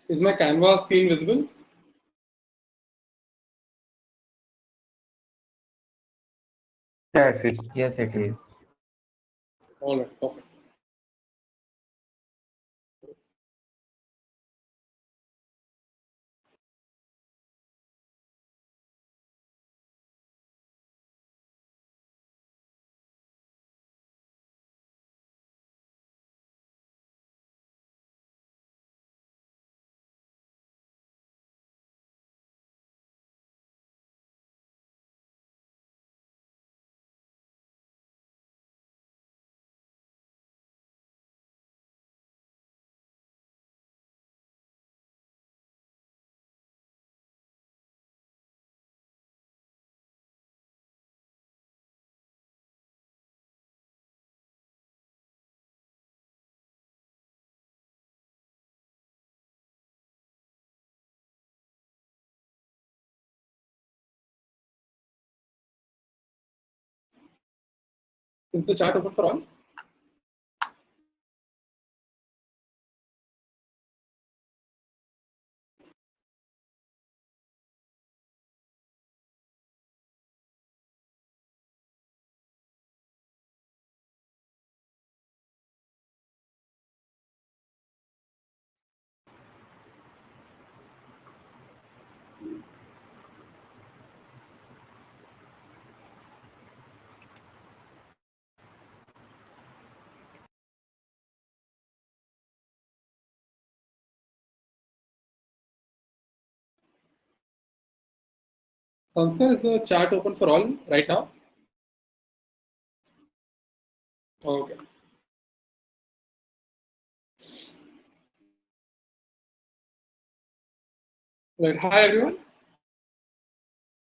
Is my Canva screen visible? Yes, it is. All right, perfect. Is the chat open for all? Sanskar, is the chat open for all right now? Okay. Right. Hi everyone.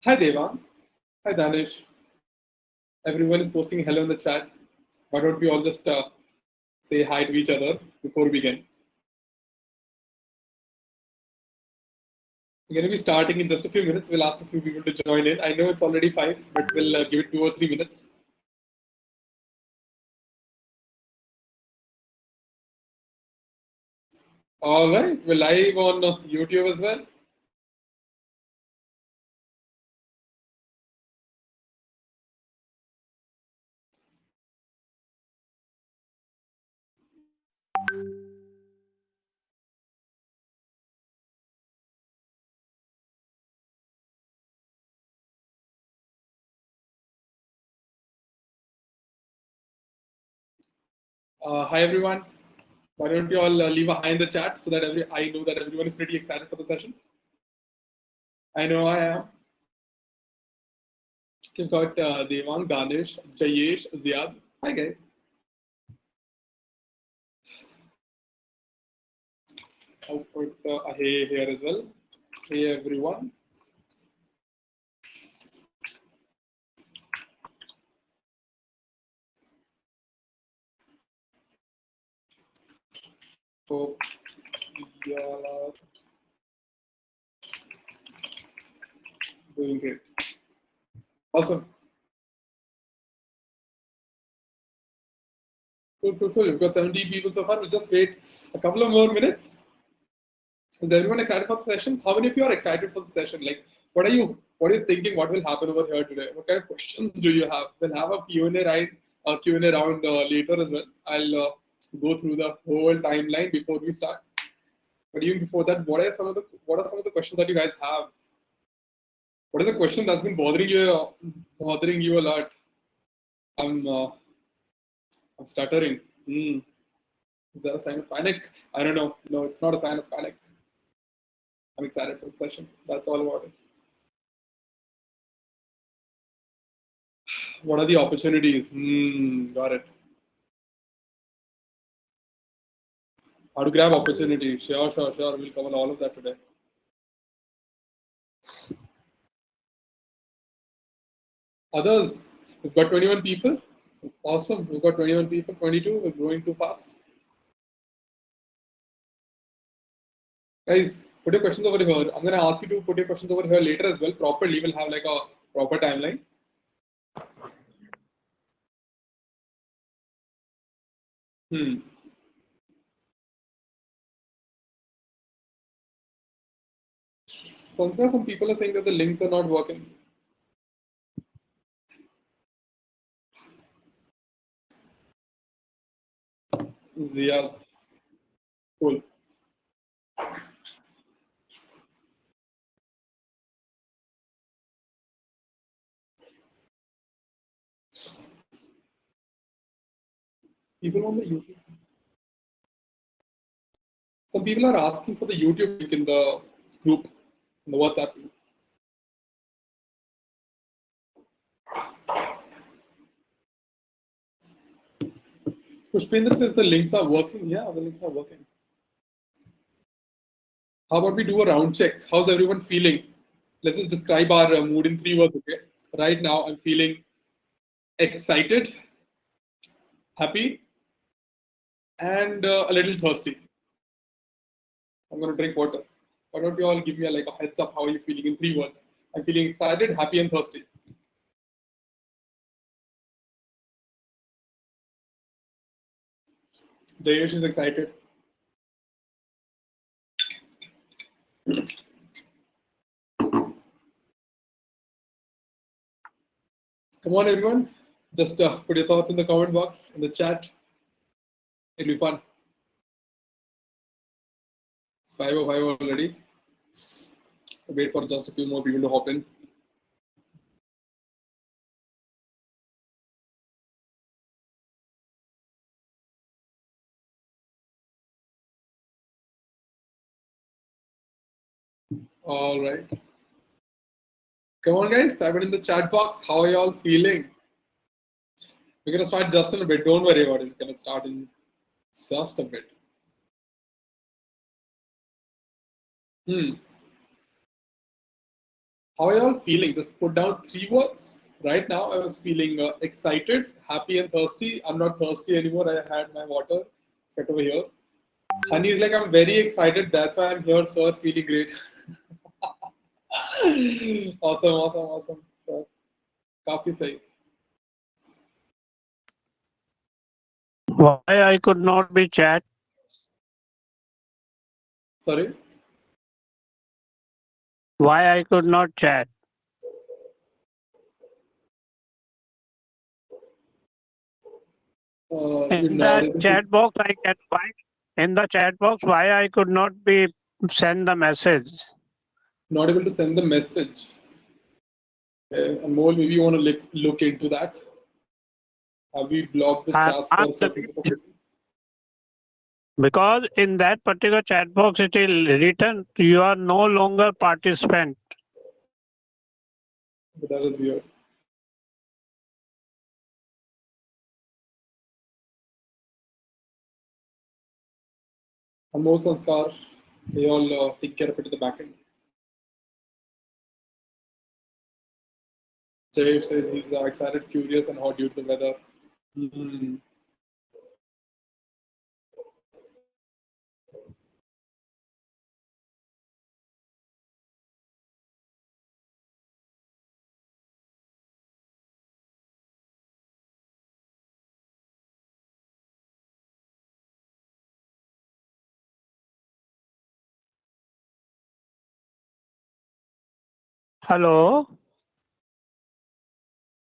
Hi Devang. Hi Danish. Everyone is posting hello in the chat. Why don't we all just say hi to each other before we begin? We're going to be starting in just a few minutes. We'll ask a few people to join in. I know it's already 5, but we'll give it 2 or 3 minutes. All right. We're live on YouTube as well. Hi everyone. Why don't you all leave a hi in the chat so that I know that everyone is pretty excited for the session. I know I am. We've got Devang, Danish, Jayesh, Ziad. Hi guys. I'll put a hey here as well. Hey everyone. Hope you all are doing great. Awesome. Cool, cool, cool. We've got 17 people so far. We'll just wait a couple of more minutes. Is everyone excited for the session? How many of you are excited for the session? Like, what are you thinking? What will happen over here today? What kind of questions do you have? We'll have a Q&A round later as well. I'll go through the whole timeline before we start. But even before that, what are some of the questions that you guys have? What is the question that's been bothering you a lot? I'm stuttering. Is that a sign of panic? I don't know. No, it's not a sign of panic. I'm excited for the session. That's all about it. What are the opportunities? Got it. How to grab opportunity? Sure. We'll cover all of that today. Others, we've got 21 people. Awesome. We've got 21 people, 22. We're growing too fast. Guys, put your questions over here. I'm going to ask you to put your questions over here later as well. Properly, we'll have like a proper timeline. Sanskar, some people are saying that the links are not working. Zia, cool. People on the YouTube. Some people are asking for the YouTube link in the group, in the WhatsApp group. Pushpendra says the links are working. Yeah, the links are working. How about we do a round check? How's everyone feeling? Let's just describe our mood in 3 words, okay? Right now, I'm feeling excited, happy, and a little thirsty. I'm going to drink water. Why don't you all give me a heads up? How are you feeling in 3 words? I'm feeling excited, happy, and thirsty. Jayesh is excited. Come on, everyone. Just put your thoughts in the comment box, in the chat. It'll be fun. It's 5:05 already. I'll wait for just a few more people to hop in. All right. Come on, guys. Type it in the chat box. How are you all feeling? We're going to start just in a bit. Don't worry about it. We're going to start in just a bit. How are you all feeling? Just put down 3 words. Right now, I was feeling excited, happy, and thirsty. I'm not thirsty anymore. I had my water. Let's get over here. Honey is like, I'm very excited. That's why I'm here, sir. Feeling great. Awesome. Kafi sahi. Why I could not be chat? Sorry? Why I could not chat? In the chat box, I can find. In the chat box, why I could not be send the message? Not able to send the message. Anmol, maybe you want to look into that. Have we blocked the chats for a certain group of people? Because in that particular chat box, it is written you are no longer participant. But that is weird. Anmol, Sanskar, they all take care of it in the back end. Jayesh says he's excited, curious, and hot due to the weather. Hello?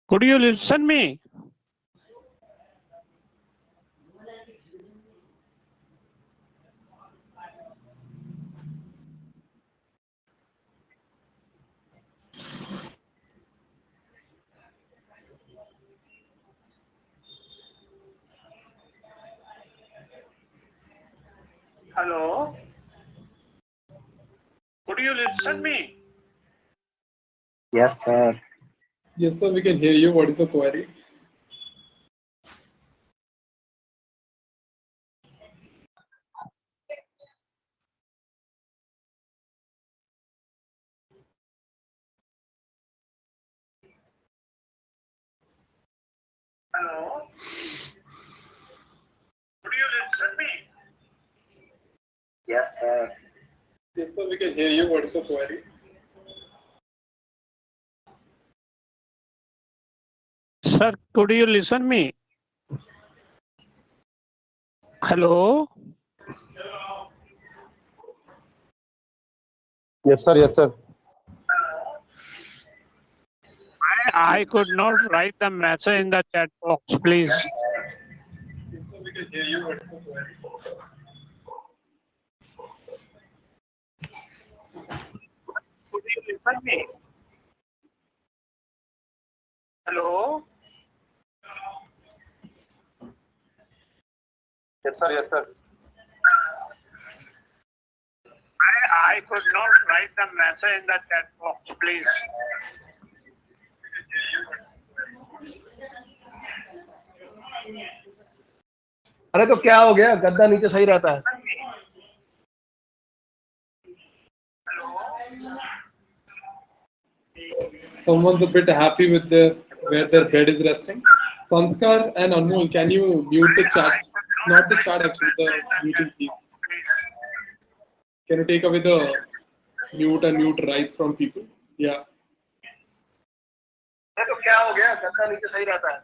Could you listen me? Hello? Could you listen me? Yes, sir. Yes, sir, we can hear you. What is your query? Hello? Could you listen me? Yes, sir. Yes, sir, we can hear you. What is your query? Sir, could you listen me? Hello? Yes, sir. Yes, sir. I could not write the message in the chat box, please. We can hear you. Could you listen me? Hello? Yes, sir. Yes, sir. I could not write the message in the chat box, please. अरे तो क्या हो गया, गद्दा नीचे सही रहता है. Someone's a bit happy with where their bed is resting. Sanskar and Anmol, can you mute the chat? Not the chat actually, the muting keys. Can you take away the mute and mute rights from people? Yeah. तो क्या हो गया, गद्दा नीचे सही रहता है.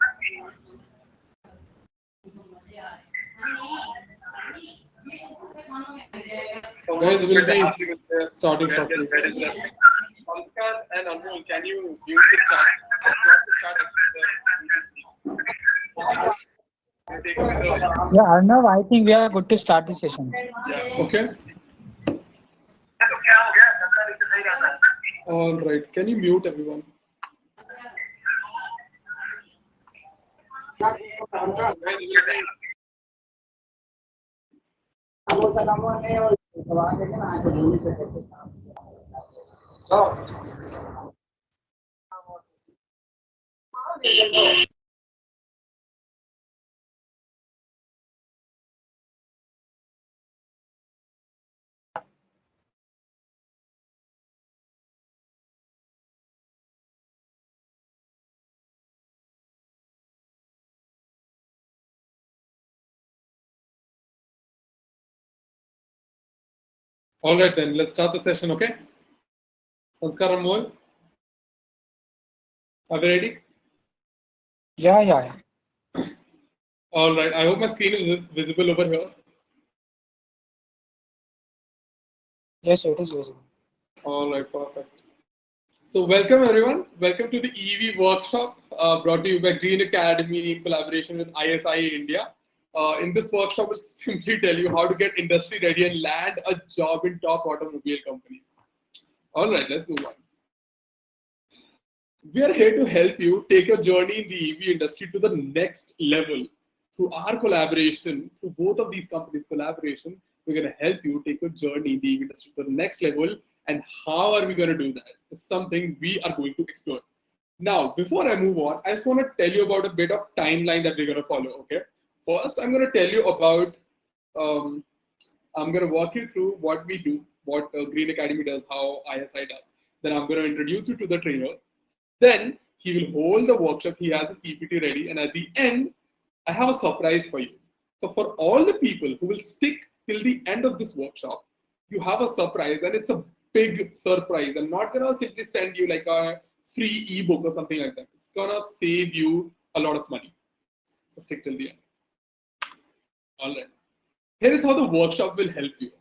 Guys, we'll be starting shortly. Sanskar and Anmol, can you mute the chat? Not the chat actually, the Yeah, Arnav, I think we are good to start the session. yeah. Okay. All right. Can you mute everyone? All right, then let's start the session, okay? Sanskar and Moel, are we ready? Yeah. All right, I hope my screen is visible over here. Yes, it is visible. All right, perfect. So welcome everyone. Welcome to the EV workshop brought to you by Green Academy in collaboration with ISI India. In this workshop, we'll simply tell you how to get industry ready and land a job in top automobile companies. All right, let's move on. We are here to help you take your journey in the EV industry to the next level. Through our collaboration, through both of these companies' collaboration, we're going to help you take your journey in the EV industry to the next level. And how are we going to do that? It's something we are going to explore. Now, before I move on, I just want to tell you about a bit of timeline that we're going to follow. Okay. First, I'm going to tell you about. I'm going to walk you through what we do, what Green Academy does, how ISI does. Then I'm going to introduce you to the trainer. Then he will hold the workshop. He has his PPT ready, and at the end, I have a surprise for you. So for all the people who will stick till the end of this workshop, you have a surprise, and it's a big surprise. I'm not gonna simply send you like a free ebook or something like that. It's gonna save you a lot of money. So stick till the end. All right. Here is how the workshop will help you.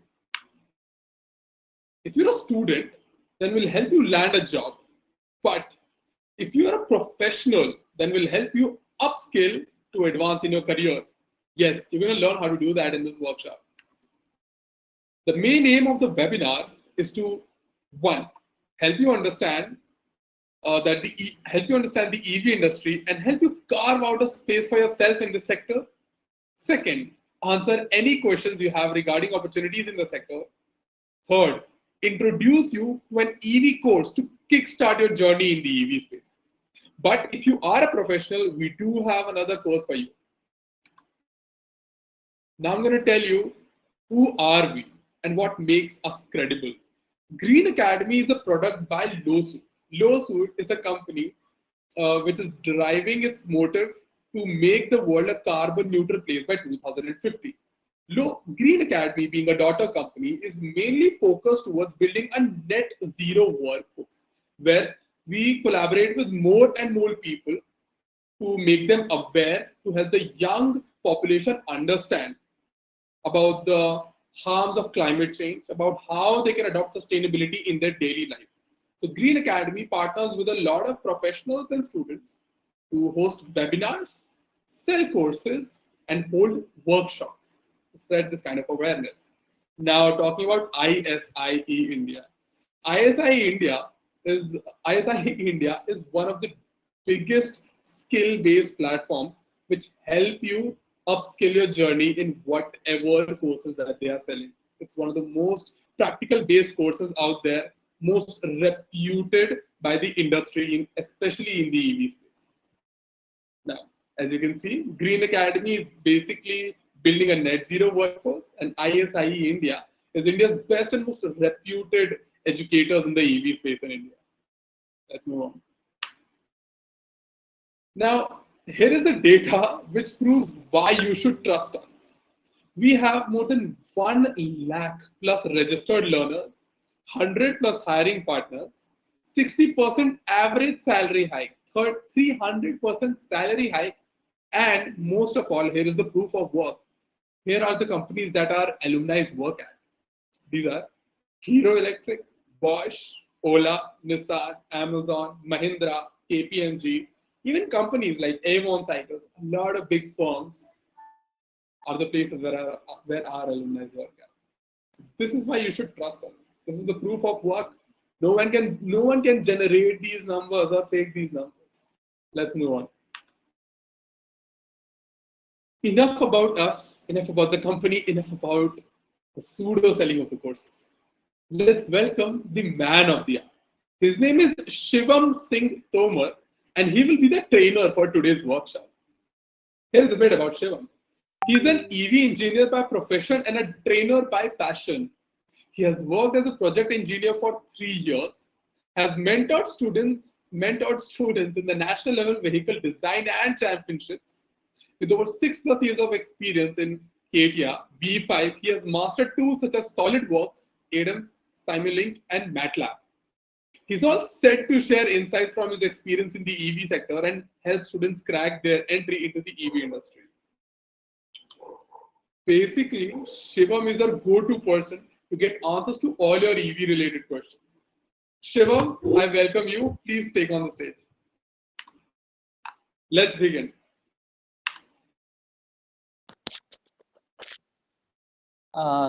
If you're a student, then we'll help you land a job. But if you're a professional, then we'll help you upskill to advance in your career. Yes, you're going to learn how to do that in this workshop. The main aim of the webinar is to, one, help you understand the EV industry and help you carve out a space for yourself in this sector. Second, answer any questions you have regarding opportunities in the sector. Third, introduce you to an EV course to kickstart your journey in the EV space. But if you are a professional, we do have another course for you. Now I'm going to tell you who are we and what makes us credible. Green Academy is a product by Lawsuit. Lawsuit is a company which is deriving its motive to make the world a carbon neutral place by 2050. Green Academy, being a daughter company, is mainly focused towards building a net zero workforce, where we collaborate with more and more people to make them aware, to help the young population understand about the harms of climate change, about how they can adopt sustainability in their daily life. So Green Academy partners with a lot of professionals and students to host webinars, sell courses, and hold workshops to spread this kind of awareness. Now talking about ISIE India. ISIE India is one of the biggest skill-based platforms which help you upskill your journey in whatever courses that they are selling. It's one of the most practical based courses out there, most reputed by the industry, especially in the EV space. Now, as you can see, Green Academy is basically building a net zero workforce, and ISIE India is India's best and most reputed educators in the EV space in India. Let's move on. Now, here is the data which proves why you should trust us. We have more than 1 lakh plus registered learners, 100 plus hiring partners, 60% average salary hike, 300% salary hike, and most of all, here is the proof of work. Here are the companies that our alumni work at. These are Hero Electric, Bosch, Ola, Nissan, Amazon, Mahindra, KPMG, even companies like Avon Cycles, a lot of big firms are the places where our alumni work at. This is why you should trust us. This is the proof of work. No one can generate these numbers or fake these numbers. Let's move on. Enough about us, enough about the company, enough about the pseudo selling of the courses. Let's welcome the man of the hour. His name is Shivam Singh Tomar, and he will be the trainer for today's workshop. Here's a bit about Shivam. He's an EV engineer by profession and a trainer by passion. He has worked as a project engineer for 3 years, has mentored students in the national level vehicle design and championships. With over 6+ years of experience in CATIA, V5, he has mastered tools such as SolidWorks, ADAMS, Simulink, and MATLAB. He's all set to share insights from his experience in the EV sector and help students crack their entry into the EV industry. Basically, Shivam is our go-to person to get answers to all your EV related questions. Shivam, I welcome you. Please take on the stage. Let's begin.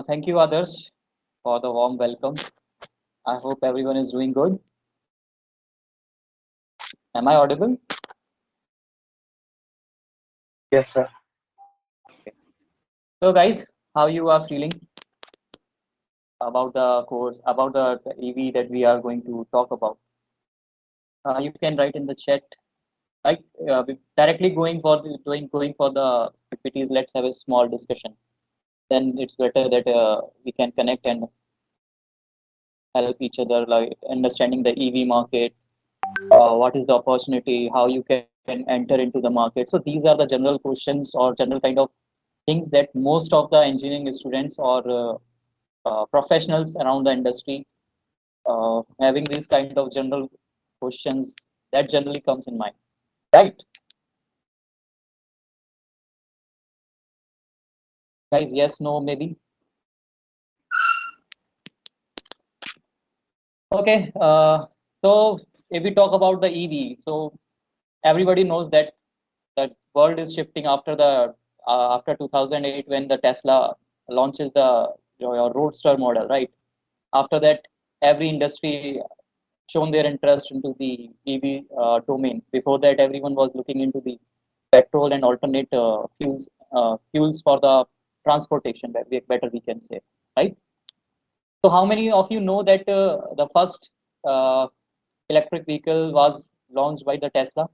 Thank you, others, for the warm welcome. I hope everyone is doing good. Am I audible? Yes, sir. So, guys, how you are feeling about the course, about the EV that we are going to talk about? You can write in the chat. Right, directly going for the PPTs. Let's have a small discussion. Then it's better that we can connect and help each other, like understanding the EV market, what is the opportunity, how you can enter into the market. So these are the general questions or general kind of things that most of the engineering students or professionals around the industry having these kind of general questions that generally comes in mind, right? Guys, yes, no, maybe. Okay, so if we talk about the EV, so everybody knows that the world is shifting after the after 2008 when the Tesla launches the Roadster model, right? After that, every industry shown their interest into the EV domain. Before that, everyone was looking into the petrol and alternate fuels for the transportation. Better we can say, right? So how many of you know that the first electric vehicle was launched by the Tesla?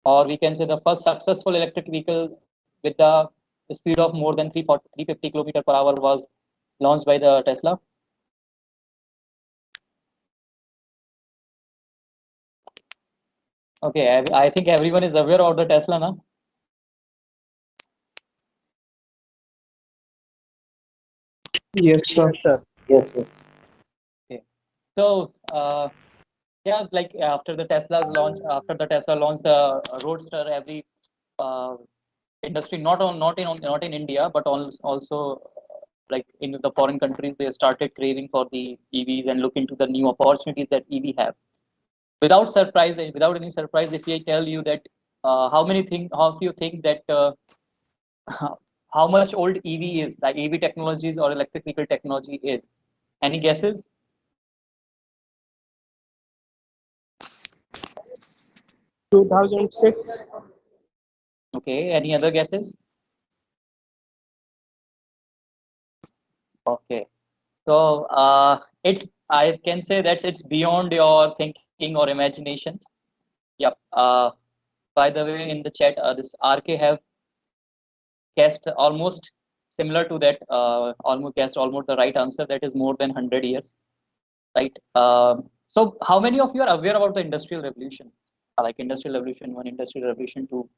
Or we can say the first successful electric vehicle with the speed of more than 350 km/h was launched by the Tesla. Okay, I think everyone is aware of the Tesla now. Yes, sir. Yes, yes. Okay, so yeah, like after the Tesla launched the Roadster, every industry not in India but also like in the foreign countries, they started craving for the EVs and look into the new opportunities that EV have. Without surprise, without any surprise, if I tell you that how do you think that how much old EV is, like EV technologies or electric vehicle technology is? Any guesses? 2006. Okay, any other guesses? Okay, so I can say that it's beyond your thinking or imaginations. Yep. By the way, in the chat, this RK have guessed almost similar to that. Almost guessed almost the right answer. That is more than 100 years, right? So, how many of you are aware about the Industrial Revolution? Like Industrial Revolution 1, Industrial Revolution 2?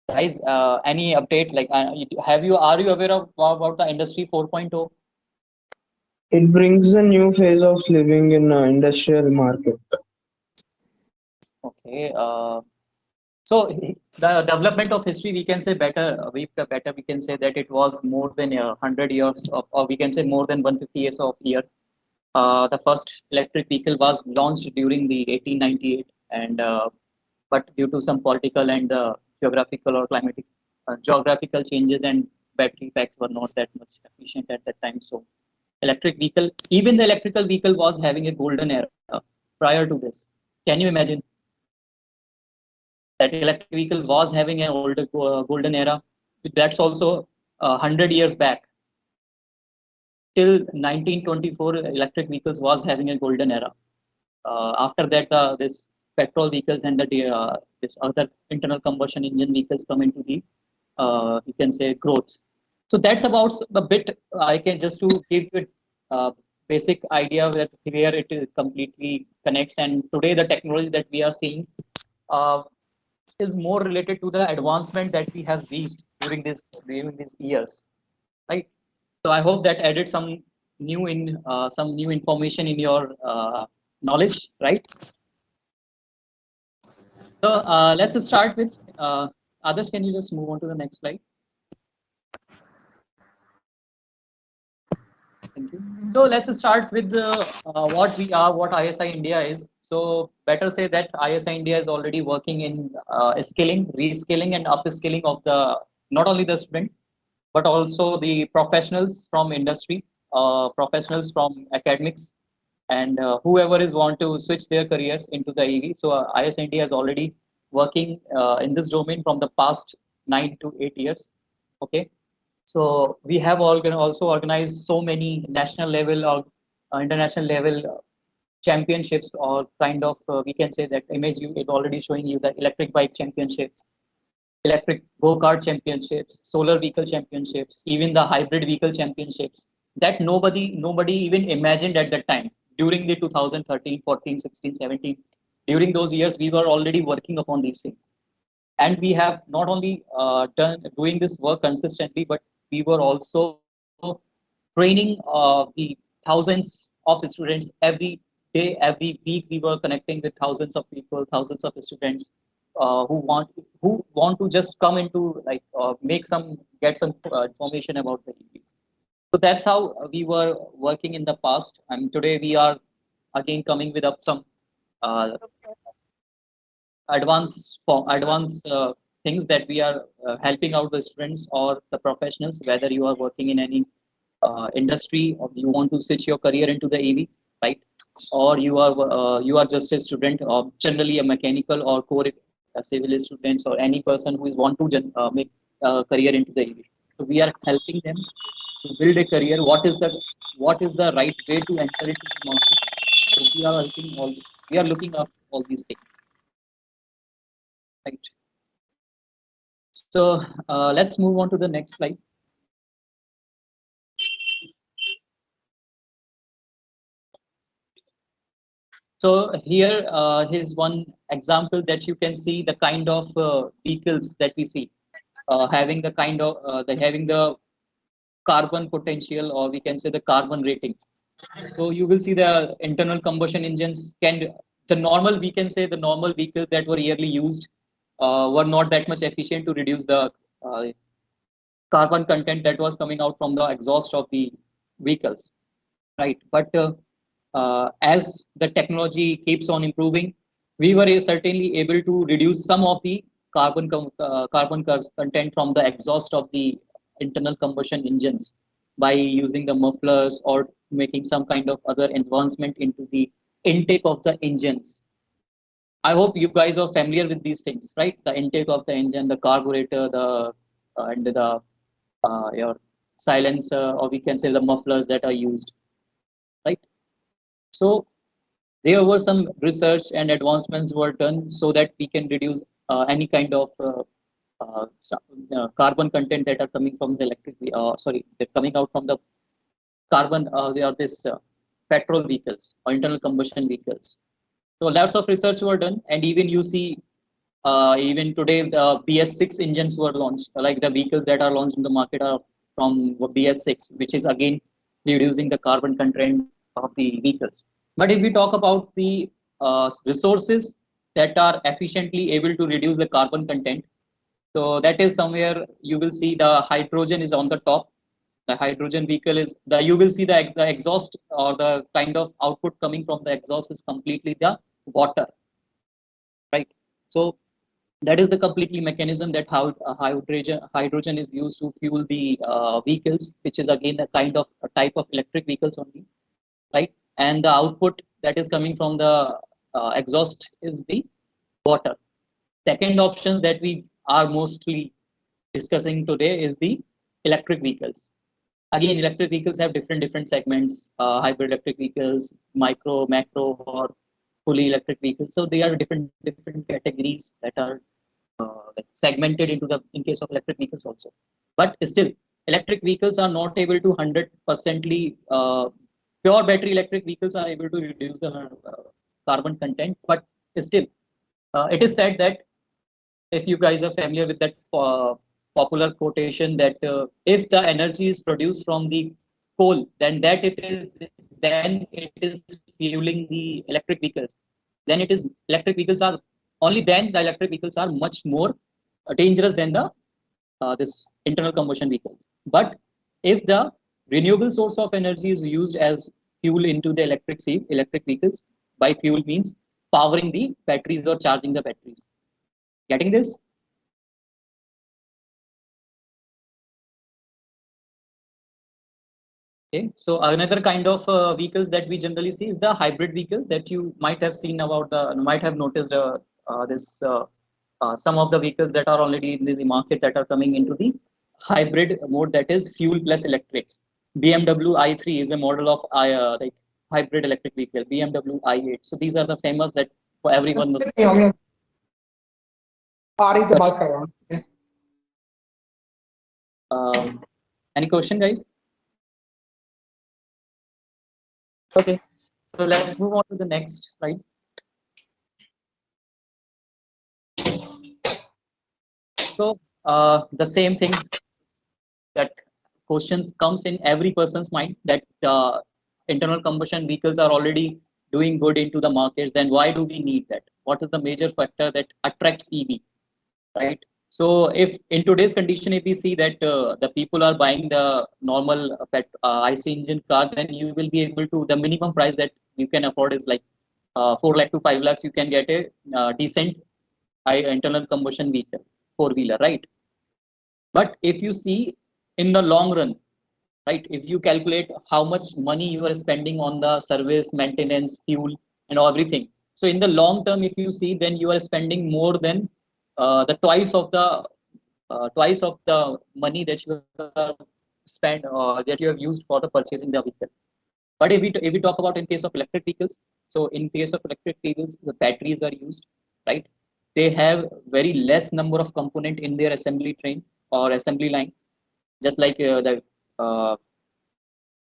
Guys, any update? Like, are you aware of about the Industry 4.0? It brings a new phase of living in industrial market. Okay. So the development of history, we can say better. We can say that it was more than 100 years of, or we can say more than 150 years of year. The first electric vehicle was launched during the 1898, and but due to some political and geographical or climatic geographical changes and battery packs were not that much efficient at that time. So even the electrical vehicle was having a golden era prior to this. Can you imagine that electric vehicle was having an older golden era? That's also 100 years back. Till 1924, electric vehicles was having a golden era. After that, this petrol vehicles and this other internal combustion engine vehicles come into the you can say growth. So that's about a bit. I can just to give you a basic idea that where it completely connects. And today, the technology that we are seeing is more related to the advancement that we have reached during these years, right? So I hope that added some new information in your knowledge, right? So let's start with others. Can you just move on to the next slide? Thank you. So let's start with what we are, what ISI India is. So better say that ISI India is already working in skilling, reskilling, and upskilling of the not only the student but also the professionals from industry, professionals from academics, and whoever is want to switch their careers into the EV. So IS India is already working in this domain from the past 9 to 8 years. Okay, so we have also organized so many national level or international level championships, or kind of we can say that image you it already showing you the electric bike championships, electric go-kart championships, solar vehicle championships, even the hybrid vehicle championships that nobody even imagined at that time during the 2013, 14, 16, 17. During those years, we were already working upon these things. And we have not only doing this work consistently, but we were also training the thousands of students every day, every week. We were connecting with thousands of people, thousands of students who want to just come into like get some information about the EVs. So that's how we were working in the past, and today we are again coming with up some uh, advanced things that we are helping out the students or the professionals, whether you are working in any industry or you want to switch your career into the EV, right? Or you are just a student or generally a mechanical or core civil students, or any person who is want to make career into the EV. So we are helping them to build a career. What is the right way to enter into the market? So we are looking at all these things, right? So let's move on to the next slide. So here is one example that you can see the kind of vehicles that we see having the carbon potential, or we can say the carbon ratings. So you will see the internal combustion engines the normal we can say the normal vehicles that were yearly used were not that much efficient to reduce the carbon content that was coming out from the exhaust of the vehicles, right? But as the technology keeps on improving, we were certainly able to reduce some of the content from the exhaust of the internal combustion engines by using the mufflers or making some kind of other advancement into the intake of the engines. I hope you guys are familiar with these things, right? The intake of the engine, the carburetor, the and the your silencer, or we can say the mufflers that are used, right? So there were some research and advancements were done so that we can reduce any kind of carbon content that are coming from the electric, they're coming out from the carbon, they are this petrol vehicles or internal combustion vehicles. So lots of research were done, and even you see, even today the BS6 engines were launched. Like the vehicles that are launched in the market are from BS6, which is again reducing the carbon content of the vehicles. But if we talk about the resources that are efficiently able to reduce the carbon content, so that is somewhere you will see the hydrogen is on the top. The hydrogen vehicle is the, you will see the exhaust or the kind of output coming from the exhaust is completely the water, right? So that is the completely mechanism that how hydrogen is used to fuel the vehicles, which is again a kind of a type of electric vehicles only, right? And the output that is coming from the exhaust is the water. Second option that we are mostly discussing today is the electric vehicles. Again, electric vehicles have different segments, hybrid electric vehicles, micro, macro, or fully electric vehicles. So they are different categories that are like segmented into the, in case of electric vehicles also. But still, electric vehicles are not able to 100%ly pure battery electric vehicles are able to reduce the carbon content. But still, it is said that if you guys are familiar with that popular quotation that if the energy is produced from the coal, then it is fueling the electric vehicles. Then it is electric vehicles are only then the electric vehicles are much more dangerous than the this internal combustion vehicles. But if the renewable source of energy is used as fuel into the electric vehicles, by fuel means powering the batteries or charging the batteries. Getting this? Okay, so another kind of vehicles that we generally see is the hybrid vehicle that you might have seen about might have noticed this some of the vehicles that are already in the market that are coming into the hybrid mode, that is fuel plus electrics. BMW i3 is a model of like hybrid electric vehicle. BMW i8. So these are the famous that for everyone knows. Any question, guys? Okay, so let's move on to the next slide. So the same thing, that questions comes in every person's mind, that internal combustion vehicles are already doing good into the markets, then why do we need that? What is the major factor that attracts EV, right? So if in today's condition, if we see that the people are buying the normal IC engine car, then you will be able to, the minimum price that you can afford is like 4 lakh to 5 lakhs, you can get a decent internal combustion vehicle, four-wheeler, right? But if you see in the long run, right, if you calculate how much money you are spending on the service, maintenance, fuel, and everything, so in the long term, if you see, then you are spending more than the twice of the money that you have spent that you have used for the purchasing the vehicle. But if we talk about in case of electric vehicles, so in case of electric vehicles, the batteries are used, right? They have very less number of component in their assembly train or assembly line, just like uh, a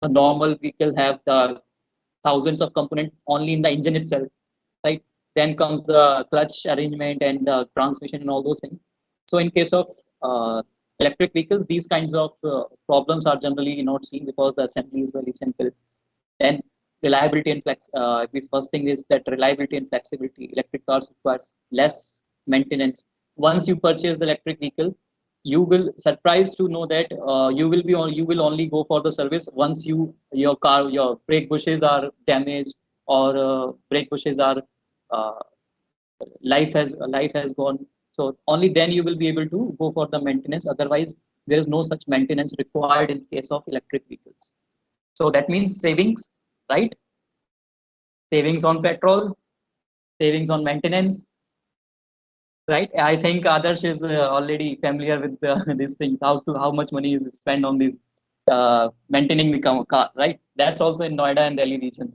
normal vehicle have the thousands of components only in the engine itself, right? Then comes the clutch arrangement and the transmission and all those things. So in case of electric vehicles, these kinds of problems are generally not seen because the assembly is very simple. Then reliability and the first thing is that reliability and flexibility. Electric cars requires less maintenance once you purchase the electric vehicle, you will surprised to know that you will only go for the service once your brake bushes are damaged, or brake bushes are uh, life has gone. So only then you will be able to go for the maintenance. Otherwise, there is no such maintenance required in case of electric vehicles. So that means savings, right? Savings on petrol, savings on maintenance, right? I think Adarsh is already familiar with these things. How much money is spent on this maintaining the car, right? That's also in Noida and Delhi region.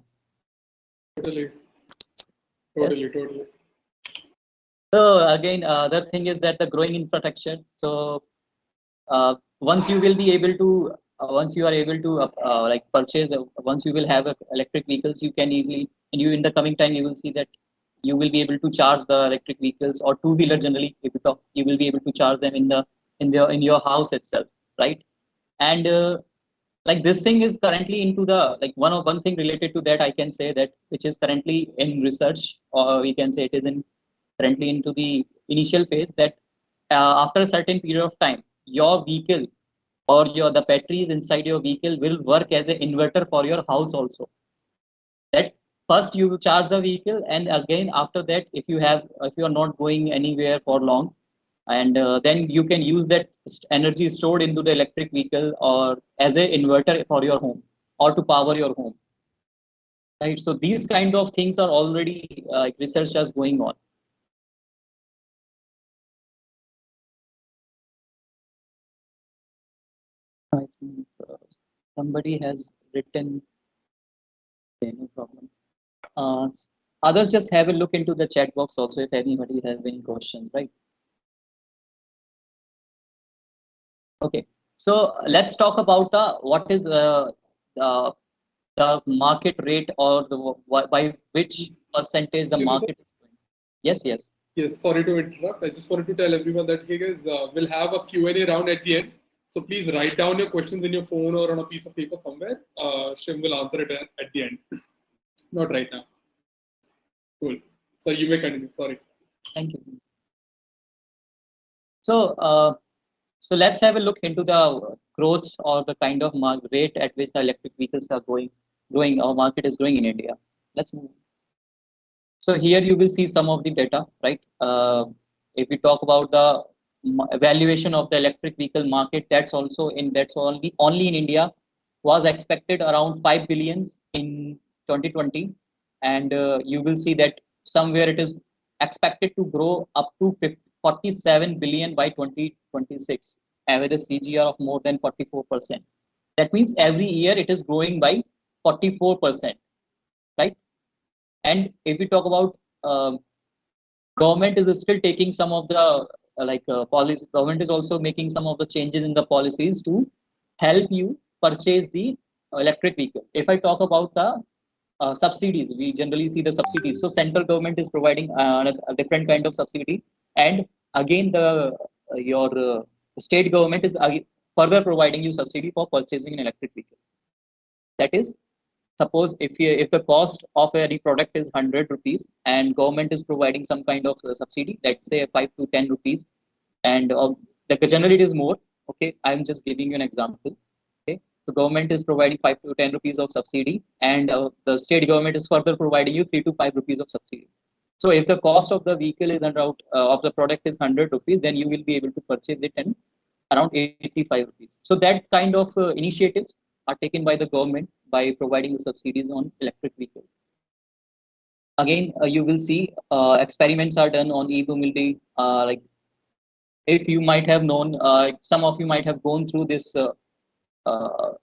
Totally. Yes. Totally. So again, the thing is that the growing infrastructure. So once you will be able to, once you are able to like purchase, once you will have electric vehicles, you can easily, and you in the coming time, you will see that you will be able to charge the electric vehicles or two-wheeler generally. If you talk, you will be able to charge them in your house itself, right? And like this thing is currently into the like one thing related to that I can say that which is currently in research, or we can say it is in currently into the initial phase, that after a certain period of time your vehicle or the batteries inside your vehicle will work as an inverter for your house also. That first you charge the vehicle, and again after that, if you are not going anywhere for long, and then you can use that energy stored into the electric vehicle or as an inverter for your home or to power your home, right? So these kind of things are already research is going on. I think somebody has written. Okay, no problem. uh, Others, just have a look into the chat box also if anybody has any questions, right? Okay, so let's talk about what is uh, the market rate, or by which percentage the Shiva sir? market is going. Yes, yes. Yes, sorry to interrupt. I just wanted to tell everyone that, hey guys, we'll have a Q&A round at the end. So please write down your questions in your phone or on a piece of paper somewhere. Shiv will answer it at the end. Not right now. Cool. So you may continue. Sorry. Thank you. So, so let's have a look into the growth or the kind of rate at which the electric vehicles are growing. Our market is growing in India. Let's move. So here you will see some of the data, right? If we talk about the evaluation of the electric vehicle market, that's only in India was expected around 5 billions in 2020, and you will see that somewhere it is expected to grow up to 47 billion by 2026, and with a CGR of more than 44%. That means every year it is growing by 44%, right? And if we talk about government is still taking some of the policy. Government is also making some of the changes in the policies to help you purchase the electric vehicle. If I talk about the subsidies, we generally see the subsidies. So central government is providing a different kind of subsidy, and again the your state government is further providing you subsidy for purchasing an electric vehicle. That is, suppose if the cost of any product is 100 rupees and government is providing some kind of subsidy, let's say 5 to 10 rupees, and generally it is more. Okay, I'm just giving you an example. Okay, the government is providing 5 to 10 rupees of subsidy, and the state government is further providing you 3 to 5 rupees of subsidy. So if the cost of the vehicle is around of the product is 100 rupees, then you will be able to purchase it in around 85 rupees. So that kind of initiatives are taken by the government by providing the subsidies on electric vehicles. Again, you will see experiments are done on e-mobility. Like if you might have known, some of you might have gone through this. Uh,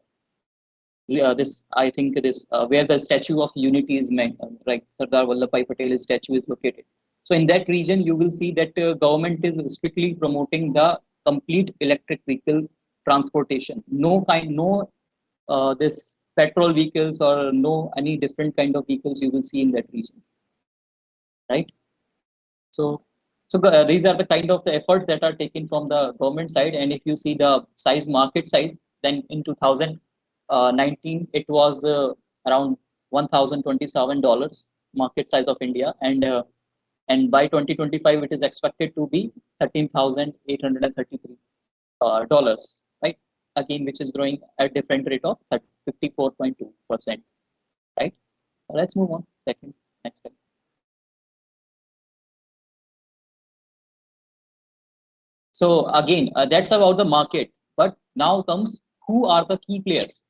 this I think this where the Statue of Unity is meant, like Sardar Vallabhbhai Patel's statue is located. So in that region, you will see that government is strictly promoting the complete electric vehicle transportation. No this petrol vehicles or no any different kind of vehicles you will see in that region, right? So, these are the kind of the efforts that are taken from the government side. And if you see the market size, then in 2019 it was around $1,027 market size of India, and and by 2025 it is expected to be $13,833 dollars, right? Again, which is growing at different rate of 54.2%, right? Let's move on. Next slide. So again, that's about the market. But now comes, who are the key players?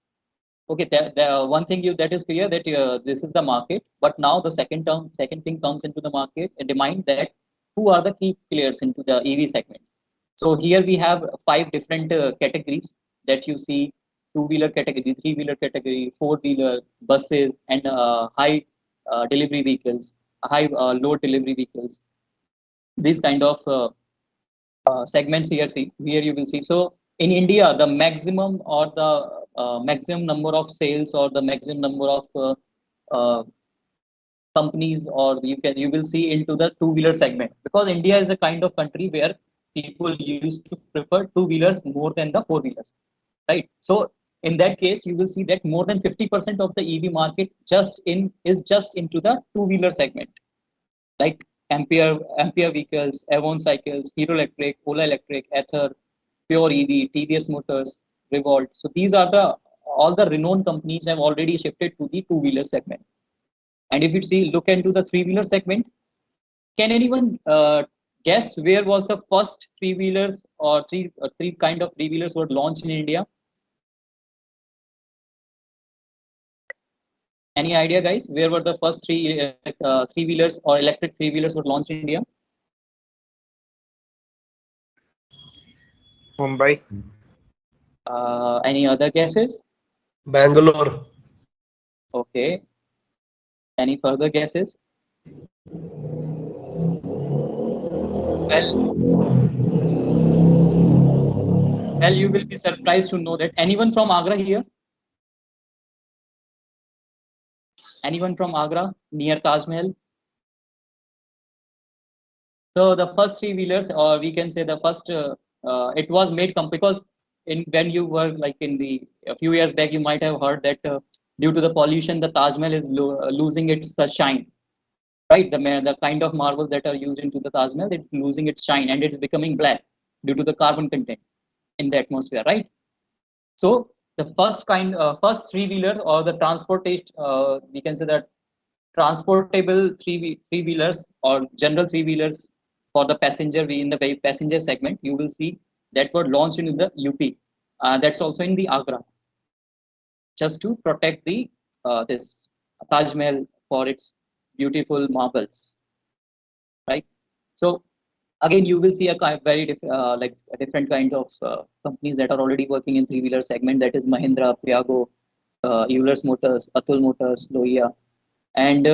Okay, the one thing that is clear, that this is the market. But now the second thing comes into the market, and demand that who are the key players into the EV segment. So here we have 5 different categories that you see: two-wheeler category, three-wheeler category, four-wheeler, buses, and high delivery vehicles, high load delivery vehicles. These kind of segments here you will see. So in India, the maximum or the maximum number of sales, or the maximum number of uh, companies, or you will see into the two-wheeler segment, because India is a kind of country where people used to prefer two-wheelers more than the four-wheelers, right? So in that case, you will see that more than 50% of the EV market is just into the two-wheeler segment, like Ampere vehicles, Avon cycles, Hero Electric, Ola Electric, Ather, Pure EV, TVS Motors, Revolt. So these are all the renowned companies have already shifted to the two-wheeler segment. And if you look into the three-wheeler segment, can anyone guess where was the first three-wheelers, or three kind of three-wheelers were launched in India? Any idea, guys? Where were the first three-wheelers or electric three-wheelers were launched in India? Mumbai. Any other guesses? Bangalore. Okay. Any further guesses? Well, you will be surprised to know that anyone from Agra here? Anyone from Agra near Taj Mahal? So the first three-wheelers, or we can say the first, it was made because when you were like a few years back, you might have heard that due to the pollution, the Taj Mahal is losing its shine, right? The kind of marbles that are used into the Taj Mahal, it's losing its shine, and it's becoming black due to the carbon content in the atmosphere, right? So the first three-wheeler, or the transportation, we can say that transportable three-wheelers or general three-wheelers for the passenger, in the passenger segment, you will see that were launched in the UP. That's also in the Agra, just to protect the this Taj Mahal for its beautiful marbles, right? So again, you will see a very like a different kind of companies that are already working in three-wheeler segment. That is Mahindra, Piago, Euler's Motors, Atul Motors, Loia, and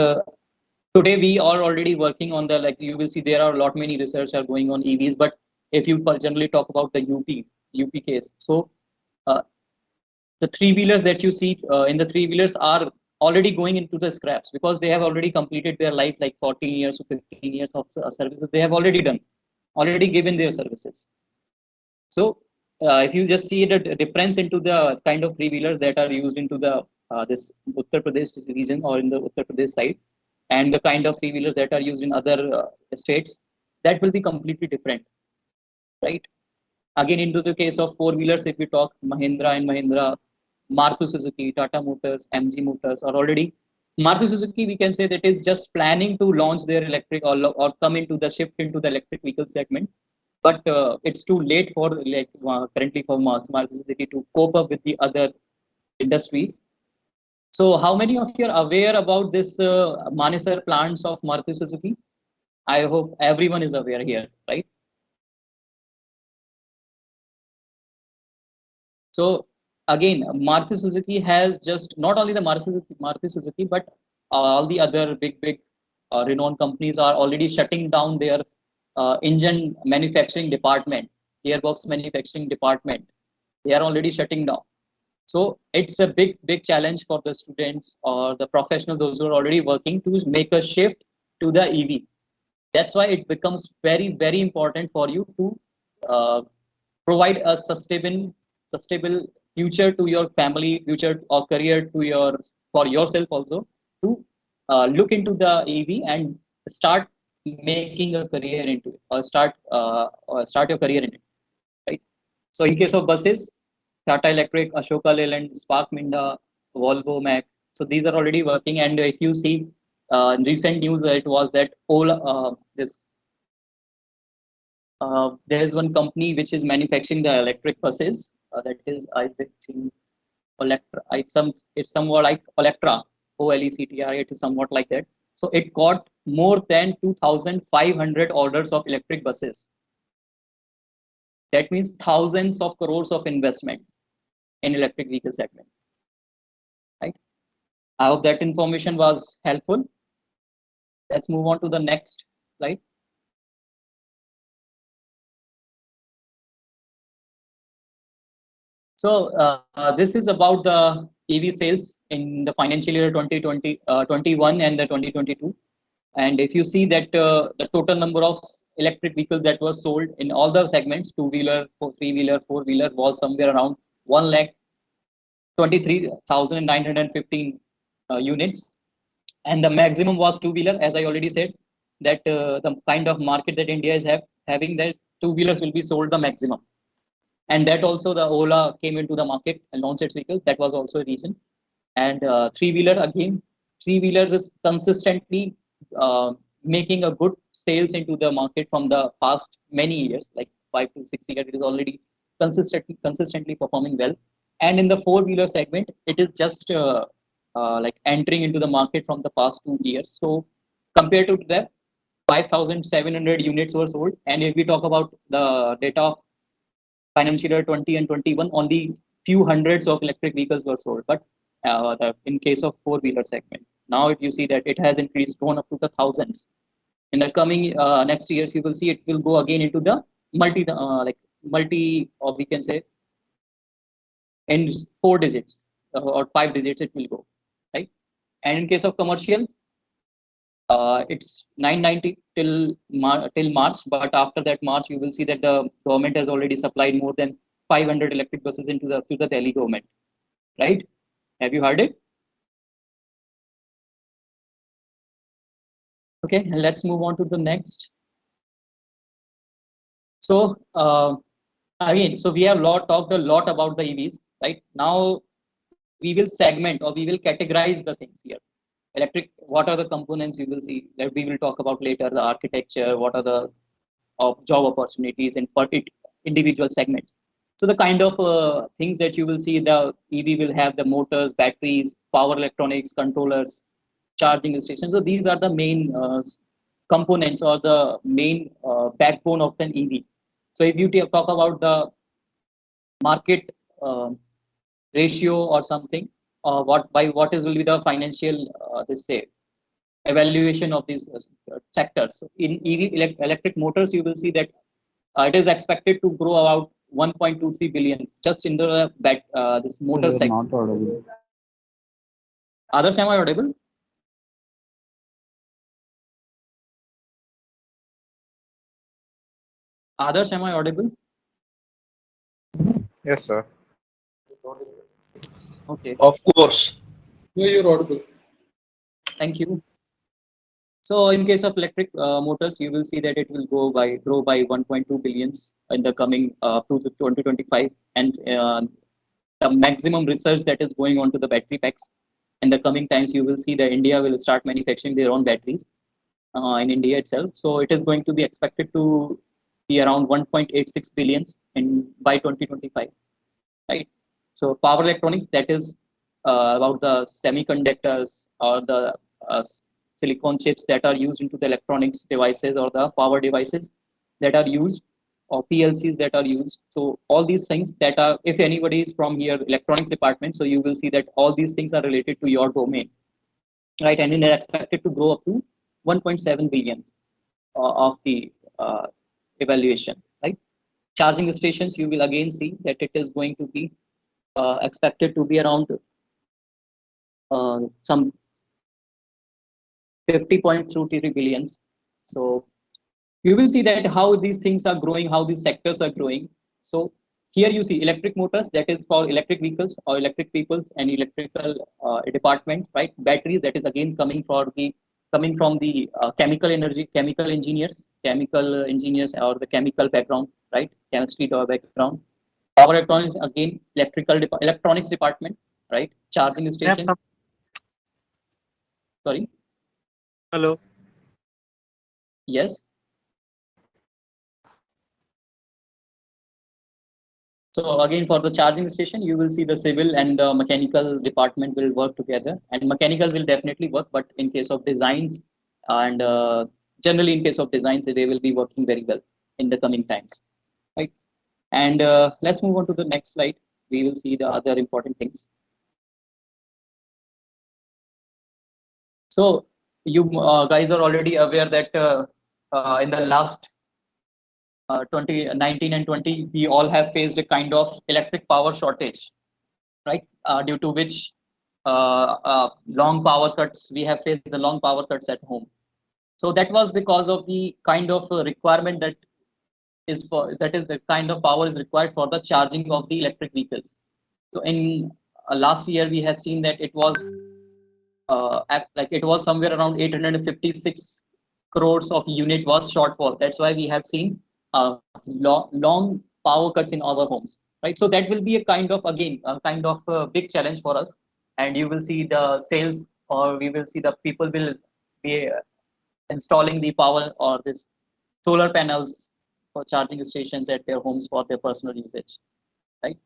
today we are already working on the, like, you will see there are a lot many research are going on EVs. But if you generally talk about the UP case, so the three-wheelers that you see in the three-wheelers are already going into the scraps, because they have already completed their life, like 14 years or 15 years of services they have already done, already given their services. So if you just see the difference into the kind of three-wheelers that are used into the this Uttar Pradesh region, or in the Uttar Pradesh side, and the kind of three-wheelers that are used in other states, that will be completely different, right? Again, into the case of four-wheelers, if we talk Mahindra and Mahindra, Maruti Suzuki, Tata Motors, MG Motors are already. Maruti Suzuki, we can say that is just planning to launch their electric, or come into the shift into the electric vehicle segment. But it's too late for, like, currently for Maruti Suzuki to cope up with the other industries. So how many of you are aware about this Manesar plants of Maruti Suzuki? I hope everyone is aware here, right? So again, Maruti Suzuki has just not only the Maruti Suzuki, but all the other big renowned companies are already shutting down their engine manufacturing department, gearbox manufacturing department. They are already shutting down. So it's a big challenge for the students or the professionals, those who are already working, to make a shift to the EV. That's why it becomes very important for you to provide a sustainable future to your family, future or career for yourself also, to look into the EV and start making a career into it, or start your career in it, right? So in case of buses, Tata Electric, Ashoka Leyland, Spark Minda, Volvo, Mac. So these are already working. And if you see in recent news, it was that Ola, there is one company which is manufacturing the electric buses. That is, I think, Electra. It's somewhat like Electra, OLECTRA. It is somewhat like that. So it got more than 2,500 orders of electric buses. That means thousands of crores of investment in electric vehicle segment. Right. I hope that information was helpful. Let's move on to the next slide. So this is about the EV sales in the financial year 2021 and the 2022. And if you see that the total number of electric vehicles that were sold in all the segments, two-wheeler, three-wheeler, four-wheeler, was somewhere around 1,23,915 units. And the maximum was two-wheeler, as I already said, that the kind of market that India is having, that two-wheelers will be sold the maximum. And that also the Ola came into the market and launched its vehicles. That was also a reason. And three-wheeler, again, three-wheelers is consistently making a good sales into the market from the past many years, like 5 to 6 years. It is already consistently performing well. And in the four-wheeler segment, it is just like entering into the market from the past 2 years. So compared to that, 5,700 units were sold. And if we talk about the data of financial year 20 and 21, only few hundreds of electric vehicles were sold. But in case of four-wheeler segment, now if you see that it has increased, gone up to the thousands. In the coming next years, you will see it will go again into the multi, or we can say in 4 digits or 5 digits, it will go, right? And in case of commercial, it's 990 till March, but after that March, you will see that the government has already supplied more than 500 electric buses to the Delhi government, right? Have you heard it? Okay, let's move on to the next. So again, so we have talked a lot about the EVs, right? Now we will segment, or we will categorize the things here. Electric, what are the components you will see that we will talk about later, the architecture, what are the job opportunities in individual segments. So the kind of things that you will see, the EV will have the motors, batteries, power electronics, controllers, charging stations. So these are the main components, or the main backbone of an EV. So if you talk about the market ratio or something, what will be the financial evaluation of these sectors. So in EV electric motors, you will see that it is expected to grow about 1.23 billion just in the this motor segment. Not audible. Others, am I audible? Others, am I audible? Yes, sir. Okay. Of course. Yeah, you're audible. Thank you. So in case of electric motors, you will see that it will grow by 1.2 billions in the coming to 2025, and the maximum research that is going on to the battery packs. In the coming times, you will see that India will start manufacturing their own batteries in India itself. So it is going to be expected to be around 1.86 billions by 2025, right? So power electronics, that is about the semiconductors or the silicon chips that are used into the electronics devices or the power devices that are used, or PLCs that are used. So all these things that are, if anybody is from here electronics department, so you will see that all these things are related to your domain, right? And they're expected to grow up to 1.7 billion of the evaluation, right? Charging stations, you will again see that it is going to be expected to be around some 50.23 billions. So you will see that how these things are growing, how these sectors are growing. So here you see electric motors, that is for electric vehicles or electric people and electrical department, right? Batteries, that is again coming for the coming from the chemical engineers, or the chemical background, right? Chemistry background. Power electronics, again, electronics department, right? Charging station. Sorry. Hello. Yes. So again, for the charging station, you will see the civil and the mechanical department will work together, and mechanical will definitely work. But in case of designs, and generally in case of designs, they will be working very well in the coming times, right? And let's move on to the next slide. We will see the other important things. So you guys are already aware that in the last 2019 and 20, we all have faced a kind of electric power shortage, right? Due to which long power cuts, we have faced the long power cuts at home. So that was because of the kind of requirement that is the kind of power is required for the charging of the electric vehicles. So in last year, we had seen that it was somewhere around 856 crores of unit was shortfall. That's why we have seen long power cuts in our homes, right? So that will be a kind of a big challenge for us, and you will see the sales, or we will see the people will be installing the power or this solar panels for charging stations at their homes for their personal usage, right?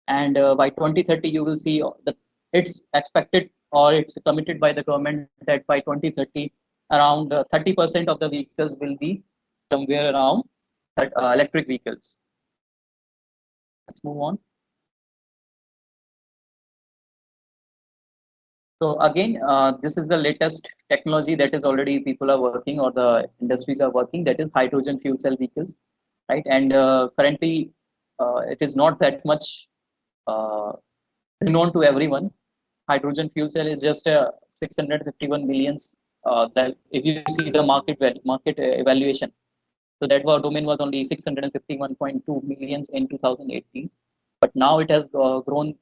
And by 2030, you will see that it's expected, or it's committed by the government, that by 2030 around 30% of the vehicles will be somewhere around electric vehicles. Let's move on. So again, this is the latest technology that is already people are working, or the industries are working, that is hydrogen fuel cell vehicles, right? And currently it is not that much known to everyone. Hydrogen fuel cell is just 651 millions. That if you see the market evaluation, so that domain was only 651.2 millions in 2018, but now it has grown,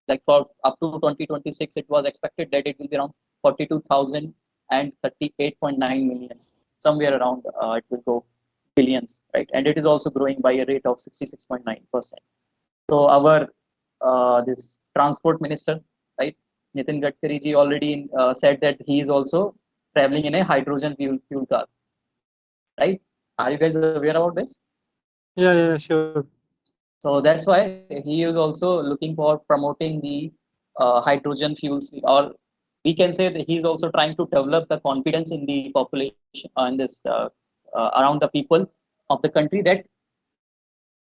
like for up to 2026, it was expected that it will be around 42,038.9 millions, somewhere around it will go billions, right? And it is also growing by a rate of 66.9%. So our this transport minister, right, Nitin Gadkari ji already said that he is also traveling in a hydrogen fuel car, right? Are you guys aware about this? Yeah, sure. So that's why he is also looking for promoting the hydrogen fuels, or we can say that he's also trying to develop the confidence in the population, in this around the people of the country, that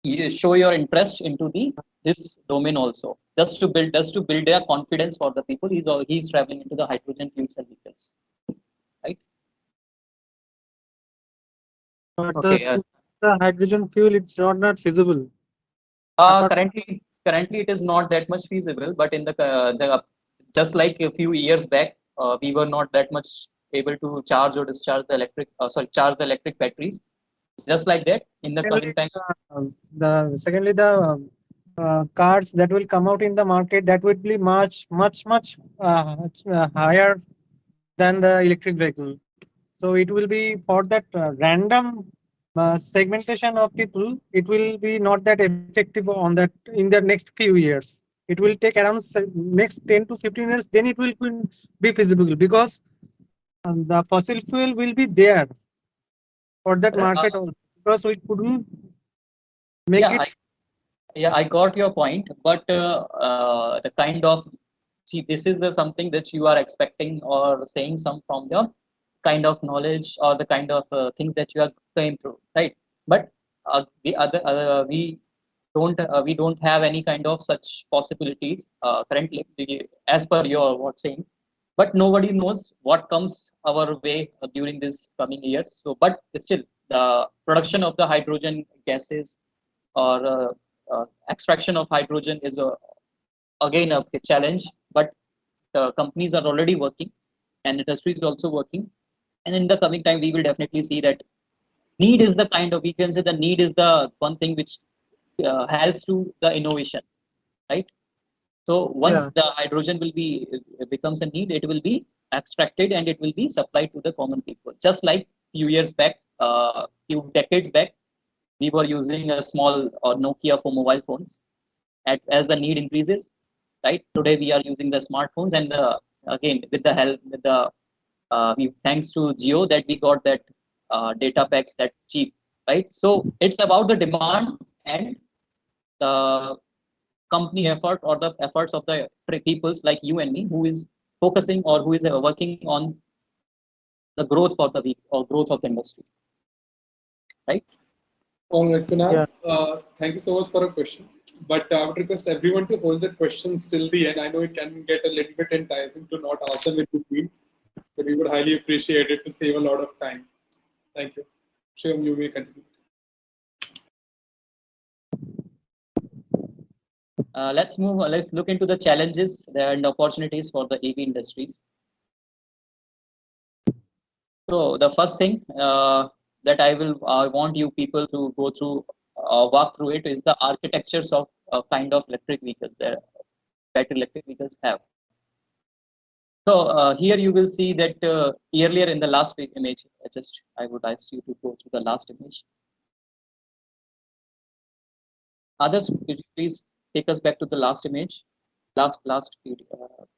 you show your interest into this domain also, just to build their confidence for the people. He's traveling into the hydrogen fuel cell vehicles, right? But Okay. the hydrogen fuel, it's not feasible. Currently it is not that much feasible, but in the just like a few years back, we were not that much able to charge or discharge the charge the electric batteries. Just like that, in the coming time. Secondly, the cars that will come out in the market, that would be much higher than the electric vehicle. So it will be for that random segmentation of people. It will be not that effective on that in the next few years. It will take around next 10 to 15 years. Then it will be feasible, because the fossil fuel will be there for that market also, because we couldn't make it. I got your point, but the kind of, see, this is something that you are expecting or saying some from the kind of knowledge or the kind of things that you are going through, right? But we don't have any kind of such possibilities currently, as per your what saying. But nobody knows what comes our way during this coming years. So, but still, the production of the hydrogen gases, or extraction of hydrogen is again a challenge, but companies are already working, and industry is also working, and in the coming time we will definitely see that need is the kind of, we can say the need is the one thing which helps to the innovation, right? So once the hydrogen will be becomes a need, it will be abstracted and it will be supplied to the common people. Just like few years back, few decades back, we were using a small Nokia for mobile phones. As the need increases, right? Today we are using the smartphones, and again with the help, with the thanks to Jio that we got that data packs that cheap, right? So it's about the demand and the company effort or the efforts of the peoples like you and me who is focusing or who is working on the growth for the week or growth of the industry, right? All right, Kunal, Yeah. thank you so much for a question. But I would request everyone to hold their questions till the end. I know it can get a little bit enticing to not ask them in between, but we would highly appreciate it to save a lot of time. Thank you. Shivam, you may continue. Let's move. Let's look into the challenges and opportunities for the EV industries. So the first thing that I want you people to go through, walk through it, is the architectures of kind of electric vehicles that battery electric vehicles have. So here you will see that earlier in the last image, I would ask you to go to the last image. Others, could you please take us back to the last image, last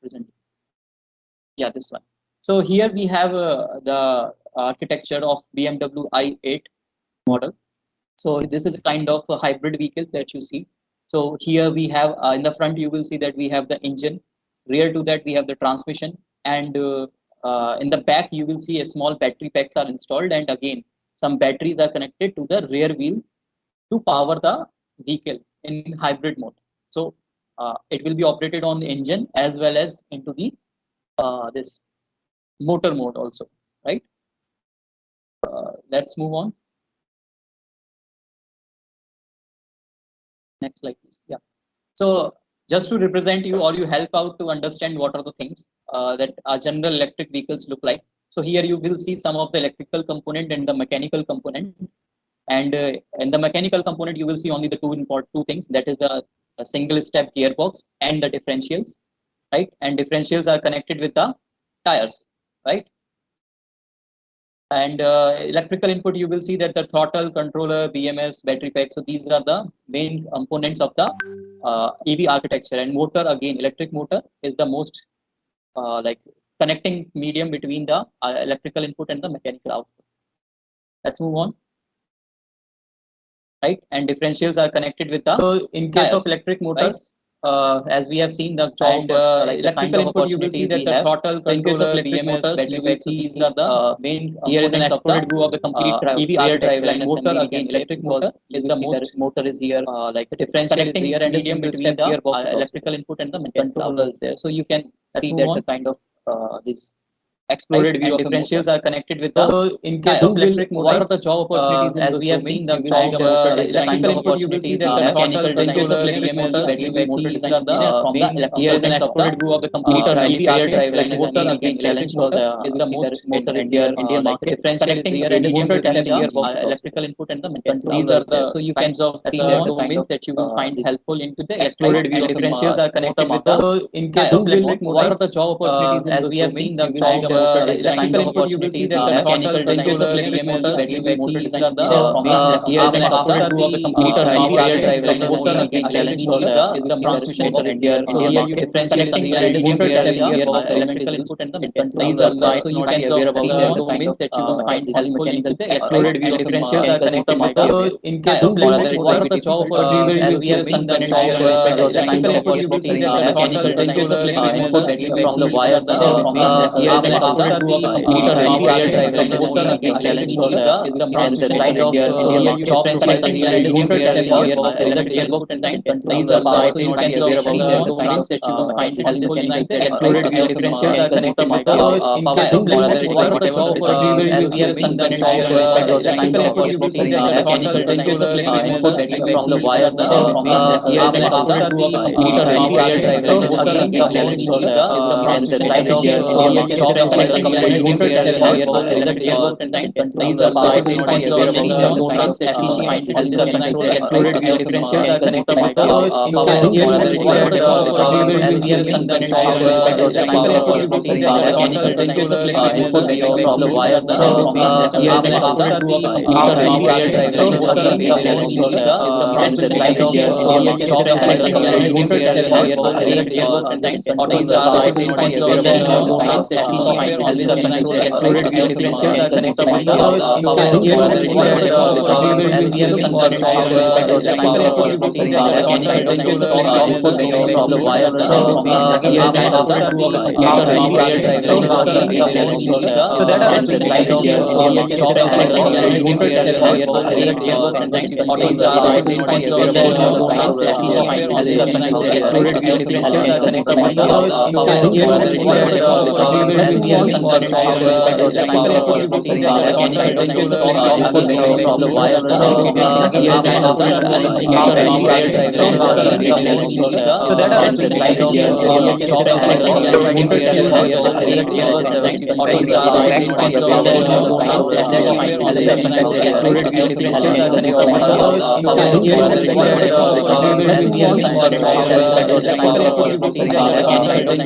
present. Yeah, this one. So here we have the architecture of BMW i8 model. So this is a kind of a hybrid vehicle that you see. So here we have in the front you will see that we have the engine. Rear to that we have the transmission, and in the back you will see a small battery packs are installed, and again some batteries are connected to the rear wheel to power the vehicle in hybrid mode. So it will be operated on the engine as well as into the this motor mode also, right? Let's move on. Next slide, please. Yeah. So just to represent you or you help out to understand what are the things that our general electric vehicles look like. So here you will see some of the electrical component and the mechanical component. And in the mechanical component, you will see only the two things. That is a single step gearbox and the differentials, right? And differentials are connected with the tires, right? And electrical input, you will see that the throttle, controller, BMS, battery pack. So these are the main components of the EV architecture. And motor, again, electric motor is the most like connecting medium between the electrical input and the mechanical output. Let's move on. Right, and differentials are connected with the. So in case of electric motors, as we have seen the job, like electrical input, you will see that the throttle, controller, BMS, battery pack. So these are the main. Here is an exploded view of the complete EV architecture. And motor, again, electric motor is the most. Motor is here, like the differential is here, and medium between the electrical input and the controllers there. So you can see that the kind of this exploded view of differentials are connected with the. In case of electric motors, what are the job opportunities? As we have seen the electrical input, you will see that the mechanical controller, BMS, battery pack. These are the main. Here is an exploded view of the complete EV architecture. Motor, again, challenge for the is the most motor in Indian market. Differential is here, and motor testing gearbox, electrical input and the mechanical. These are the so you can see the domains that you will find helpful into the exploded view. Differentials are connected with the. In case of electric motors, what are the job opportunities? As we have seen the electrical input, you will see that the mechanical controller, BMS, battery pack. These are the here is an exploded view of the complete EV architecture. Motor, again, challenge for the transmission motor in India. So here you differential is here, and motor testing gearbox, electrical input and the mechanical. These are the so you can aware about the domains that you will find helpful into the exploded view. Differentials are connected with the. In case of electric, what are the job opportunities? As we have seen the electrical input, you will see that the mechanical controller, input from the wires from the here is an exploded view of the complete EV architecture. Motor, again, challenge for the transmission kind of job profiles and motor testing gearbox design. These are the so you can aware about the domains that you will find helpful in the exploded view. Differentials are connected with the in case of what are the job opportunities? As we have seen the electrical input, you will see that the mechanical controller, input from the wires from the here is an exploded view of the complete EV architecture. Again, challenge for the kind of job Everything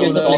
is all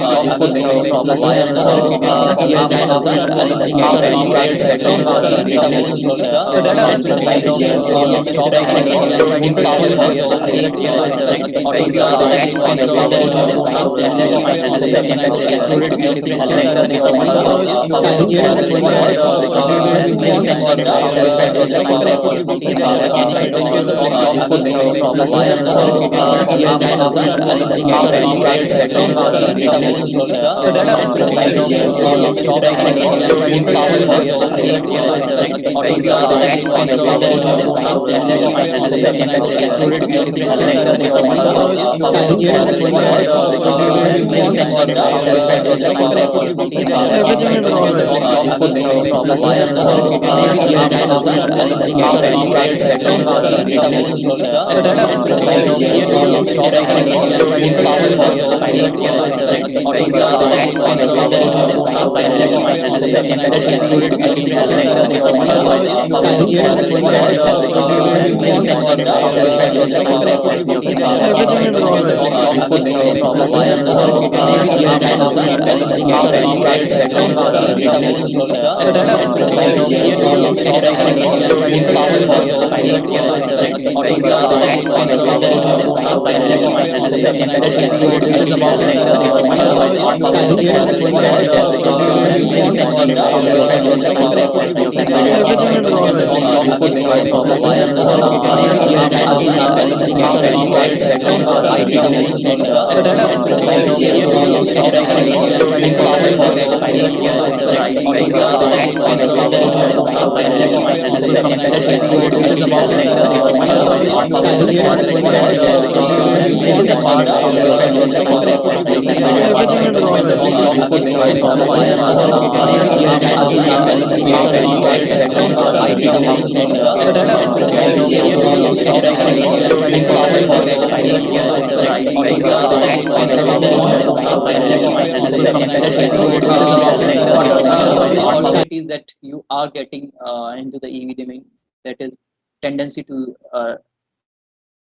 opportunities that you are getting into the EV dimming, that is tendency to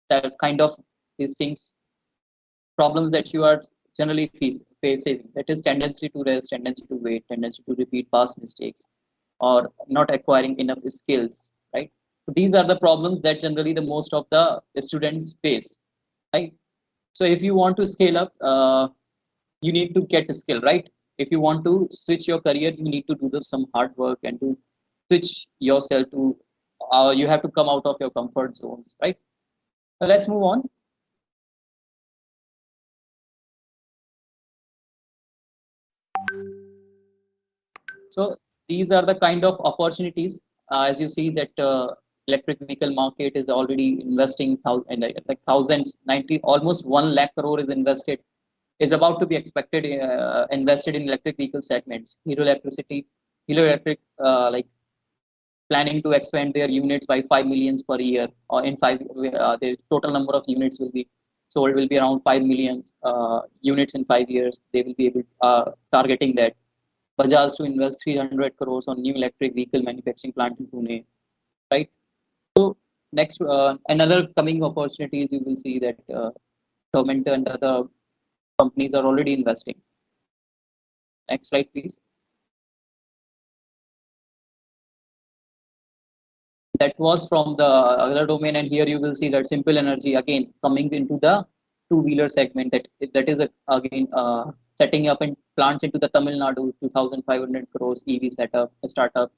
that kind of these things, problems that you are generally facing, that is tendency to rest, tendency to wait, tendency to repeat past mistakes, or not acquiring enough skills, right? So these are the problems that generally the most of the students face, right? So if you want to scale up, you need to get a skill, right? If you want to switch your career, you need to do some hard work and to switch yourself to, you have to come out of your comfort zones, right? So let's move on. So these are the kind of opportunities, as you see that electric vehicle market is already investing like thousands, 90, almost 1 lakh crore is invested, is about to be expected invested in electric vehicle segments. Hero Electric, like planning to expand their units by 5 millions per year, or in the total number of units will be sold will be around 5 million units in 5 years. They will be able targeting that. Bajaj to invest 300 crores on new electric vehicle manufacturing plant in Pune, right? So next, another coming opportunities, you will see that government and other companies are already investing. Next slide, please. That was from the other domain, and here you will see that simple energy again coming into the two-wheeler segment. That is again setting up in plants into the Tamil Nadu, 2,500 crores EV setup startup.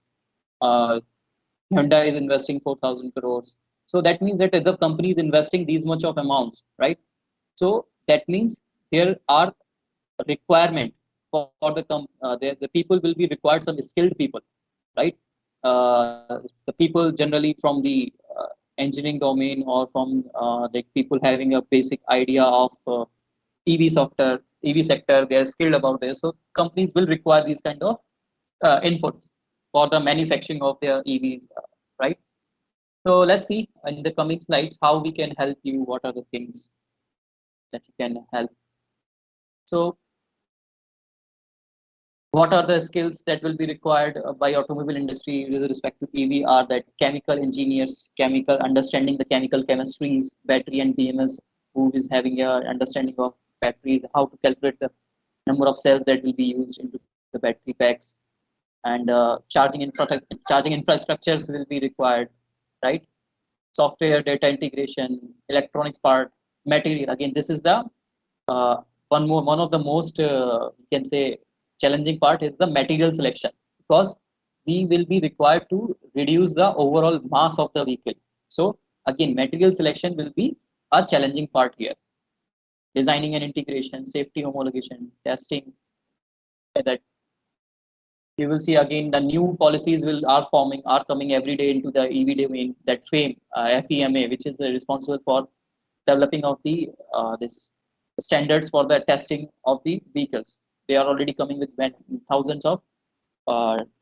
Hyundai is investing 4,000 crores. So that means that the company is investing these much of amounts, right? So that means there are requirement for the people will be required, some skilled people, right? The people generally from the engineering domain or from like people having a basic idea of EV software, EV sector, they are skilled about this. So companies will require these kind of inputs for the manufacturing of their EVs, right? So let's see in the coming slides how we can help you. What are the things that you can help? So what are the skills that will be required by automobile industry with respect to EV are that chemical engineers, chemical understanding the chemical chemistries, battery and BMS, who is having a understanding of batteries, how to calculate the number of cells that will be used into the battery packs, and charging infrastructures will be required, right? Software, data integration, electronics part, material. Again, this is the one of the most you can say challenging part is the material selection, because we will be required to reduce the overall mass of the vehicle. So again, material selection will be a challenging part here. Designing and integration, safety homologation, testing, that you will see again the new policies are coming every day into the EV domain. That FEMA, which is responsible for developing of the this standards for the testing of the vehicles. They are already coming with thousands of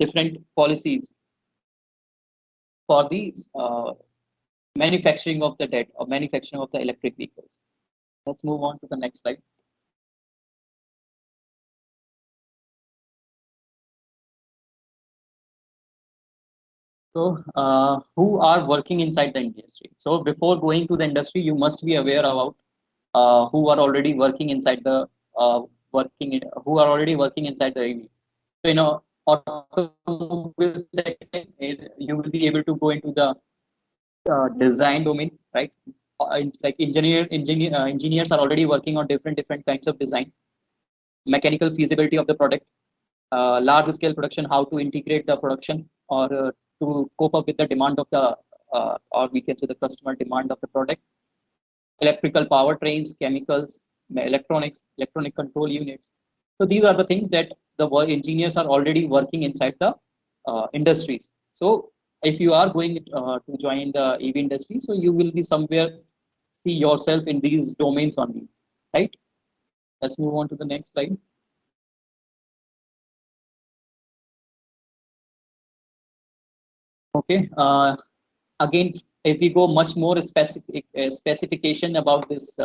different policies for the manufacturing of manufacturing of the electric vehicles. Let's move on to the next slide. So, who are working inside the industry? So, before going to the industry, you must be aware about who are already working inside the who are already working inside the EV. So, automobile sector, you will be able to go into the design domain, right? Like engineers are already working on different kinds of design, mechanical feasibility of the product, large scale production, how to integrate the production or to cope up with the demand of the or we can say the customer demand of the product, electrical powertrains, chemicals, electronics, electronic control units. So these are the things that the engineers are already working inside the industries. So if you are going to join the EV industry, so you will be somewhere see yourself in these domains only, right? Let's move on to the next slide. Okay. Again, if we go much more specific specification about this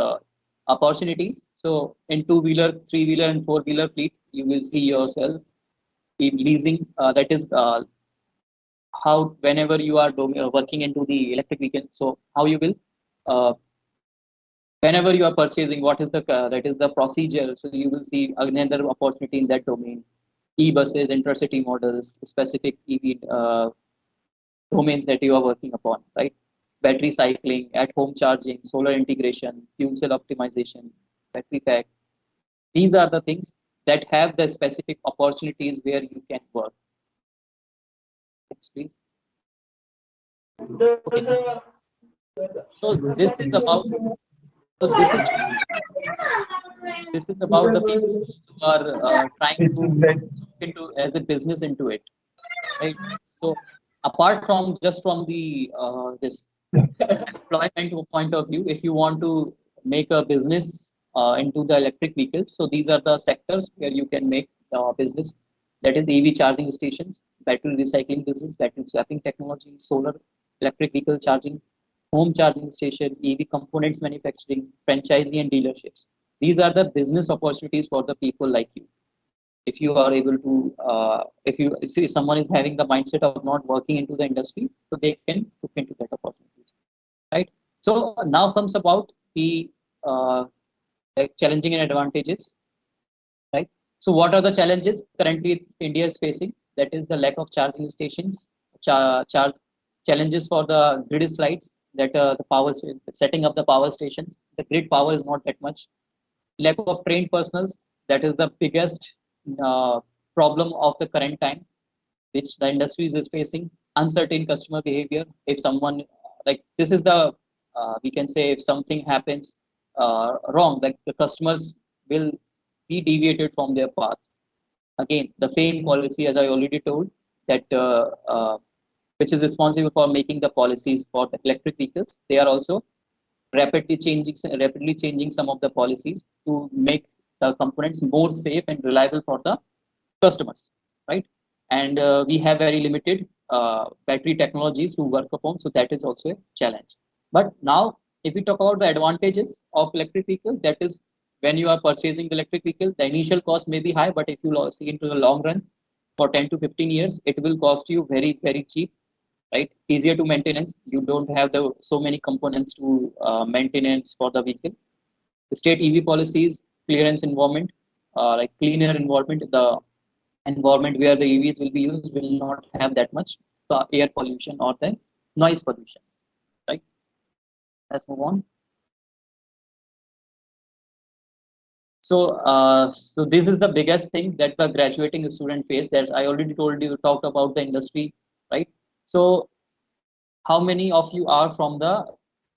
opportunities, so in two-wheeler, three-wheeler, and four-wheeler fleet, you will see yourself in leasing. That is how whenever you are working into the electric vehicle, so how you will whenever you are purchasing, what is the that is the procedure. So you will see another opportunity in that domain. E-buses, intercity models, specific EV domains that you are working upon, right? Battery cycling, at-home charging, solar integration, fuel cell optimization, battery pack. These are the things that have the specific opportunities where you can work. Next, please. Okay. So this is about. So this is about the people who are trying to look into as a business into it, right? So apart from just from the this employment point of view, if you want to make a business into the electric vehicles, so these are the sectors where you can make business. That is EV charging stations, battery recycling business, battery swapping technology, solar electric vehicle charging, home charging station, EV components manufacturing, franchisee and dealerships. These are the business opportunities for the people like you. If you are able to, if you see someone is having the mindset of not working into the industry, so they can look into that opportunity, right? So now comes about the like challenging and advantages, right? So what are the challenges currently India is facing? That is the lack of charging stations, charge challenges for the grid slides, that the power setting up the power stations. The grid power is not that much. Lack of trained personals, that is the biggest uh, problem of the current time, which the industry is facing. Uncertain customer behavior. If someone like this is the we can say if something happens wrong, like the customers will be deviated from their path. Again, the FAME policy, as I already told, that which is responsible for making the policies for the electric vehicles. They are also rapidly changing some of the policies to make the components more safe and reliable for the customers, right? And we have very limited battery technologies to work upon, so that is also a challenge. But now, if we talk about the advantages of electric vehicles, that is when you are purchasing the electric vehicle, the initial cost may be high, but if you see into the long run, for 10 to 15 years, it will cost you very, very cheap, right? Easier to maintenance. You don't have the so many components to maintenance for the vehicle. The state EV policies, clearance environment, like cleaner environment, the environment where the EVs will be used will not have that much air pollution or the noise pollution, right? Let's move on. So this is the biggest thing that the graduating student face, that I already told you, talked about the industry, right? So how many of you are from the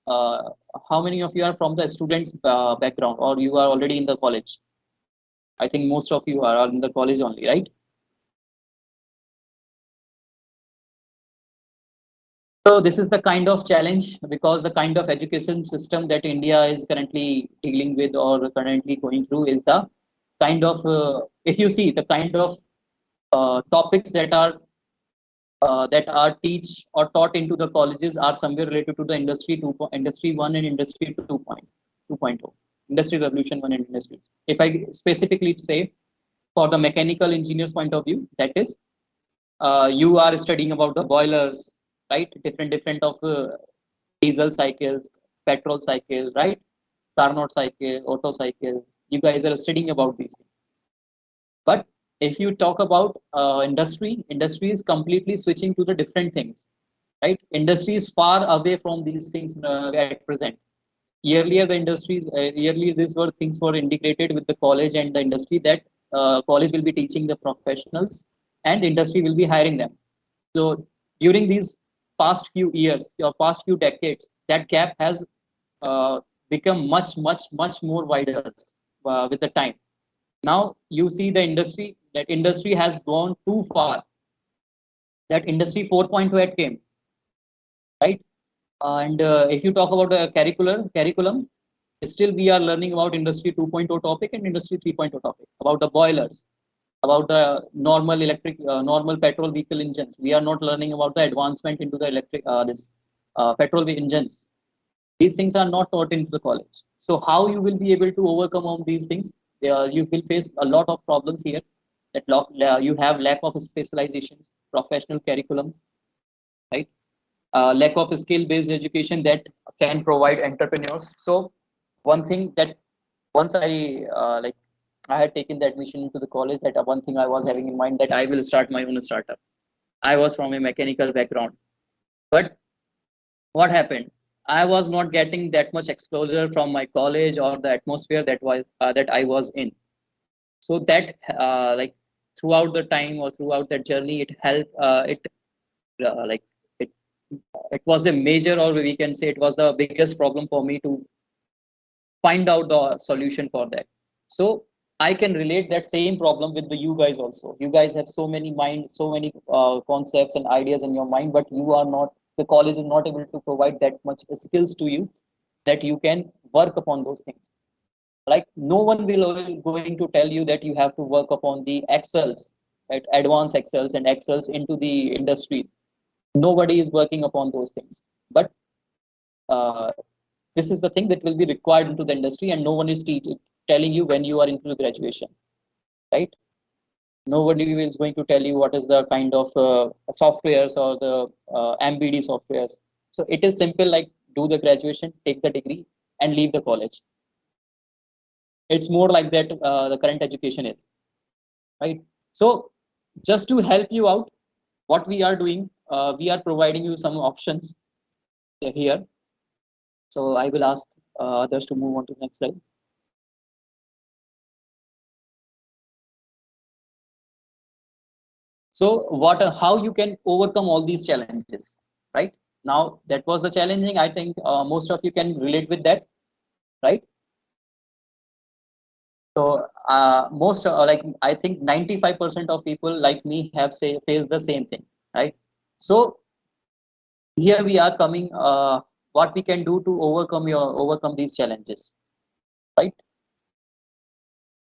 uh, how many of you are from the students background, or you are already in the college? I think most of you are in the college only, right? So this is the kind of challenge, because the kind of education system that India is currently dealing with or currently going through is the kind of, if you see the kind of topics that are teach or taught into the colleges are somewhere related to the industry 1 and industry 2.0, industry revolution 1 and industry. If I specifically say for the mechanical engineers point of view, that is you are studying about the boilers, right? Different of diesel cycles, petrol cycle, right? Carnot cycle, Otto cycle. You guys are studying about these things. But if you talk about industry is completely switching to the different things, right? Industry is far away from these things at present. Earlier, these were things were integrated with the college and the industry, that college will be teaching the professionals and industry will be hiring them. So during these past few years or past few decades, that gap has uh, become much more wider with the time. Now you see that industry has gone too far. That industry 4.0 had came, right? And if you talk about the curriculum, still we are learning about industry 2.0 topic and industry 3.0 topic, about the boilers, about the normal petrol vehicle engines. We are not learning about the advancement into the electric petrol engines. These things are not taught into the college. So how you will be able to overcome all these things? You will face a lot of problems here. You have lack of specializations, professional curriculum, right? Lack of skill-based education that can provide entrepreneurs. So one thing that once I had taken the admission into the college, that one thing I was having in mind, that I will start my own startup. I was from a mechanical background, but what happened? I was not getting that much exposure from my college or the atmosphere that I was in. So that throughout the time or throughout that journey, it helped. Like it it was a major, or we can say it was the biggest problem for me to find out the solution for that. So I can relate that same problem with the you guys also. You guys have so many concepts and ideas in your mind, but you are not. The college is not able to provide that much skills to you that you can work upon those things. Like no one will going to tell you that you have to work upon the excels, right? Advanced excels and excels into the industry. Nobody is working upon those things, but uh, this is the thing that will be required into the industry, and no one is telling you when you are into the graduation, right? Nobody is going to tell you what is the kind of softwares or the MBD softwares. So it is simple, like do the graduation, take the degree, and leave the college. It's more like that the current education is, right? So just to help you out, what we are doing, we are providing you some options here. So I will ask others to move on to the next slide. So how you can overcome all these challenges, right? Now that was the challenging. I think most of you can relate with that, right? So most like I think 95% of people like me have faced the same thing, right? So here we are coming. What we can do to overcome these challenges, right?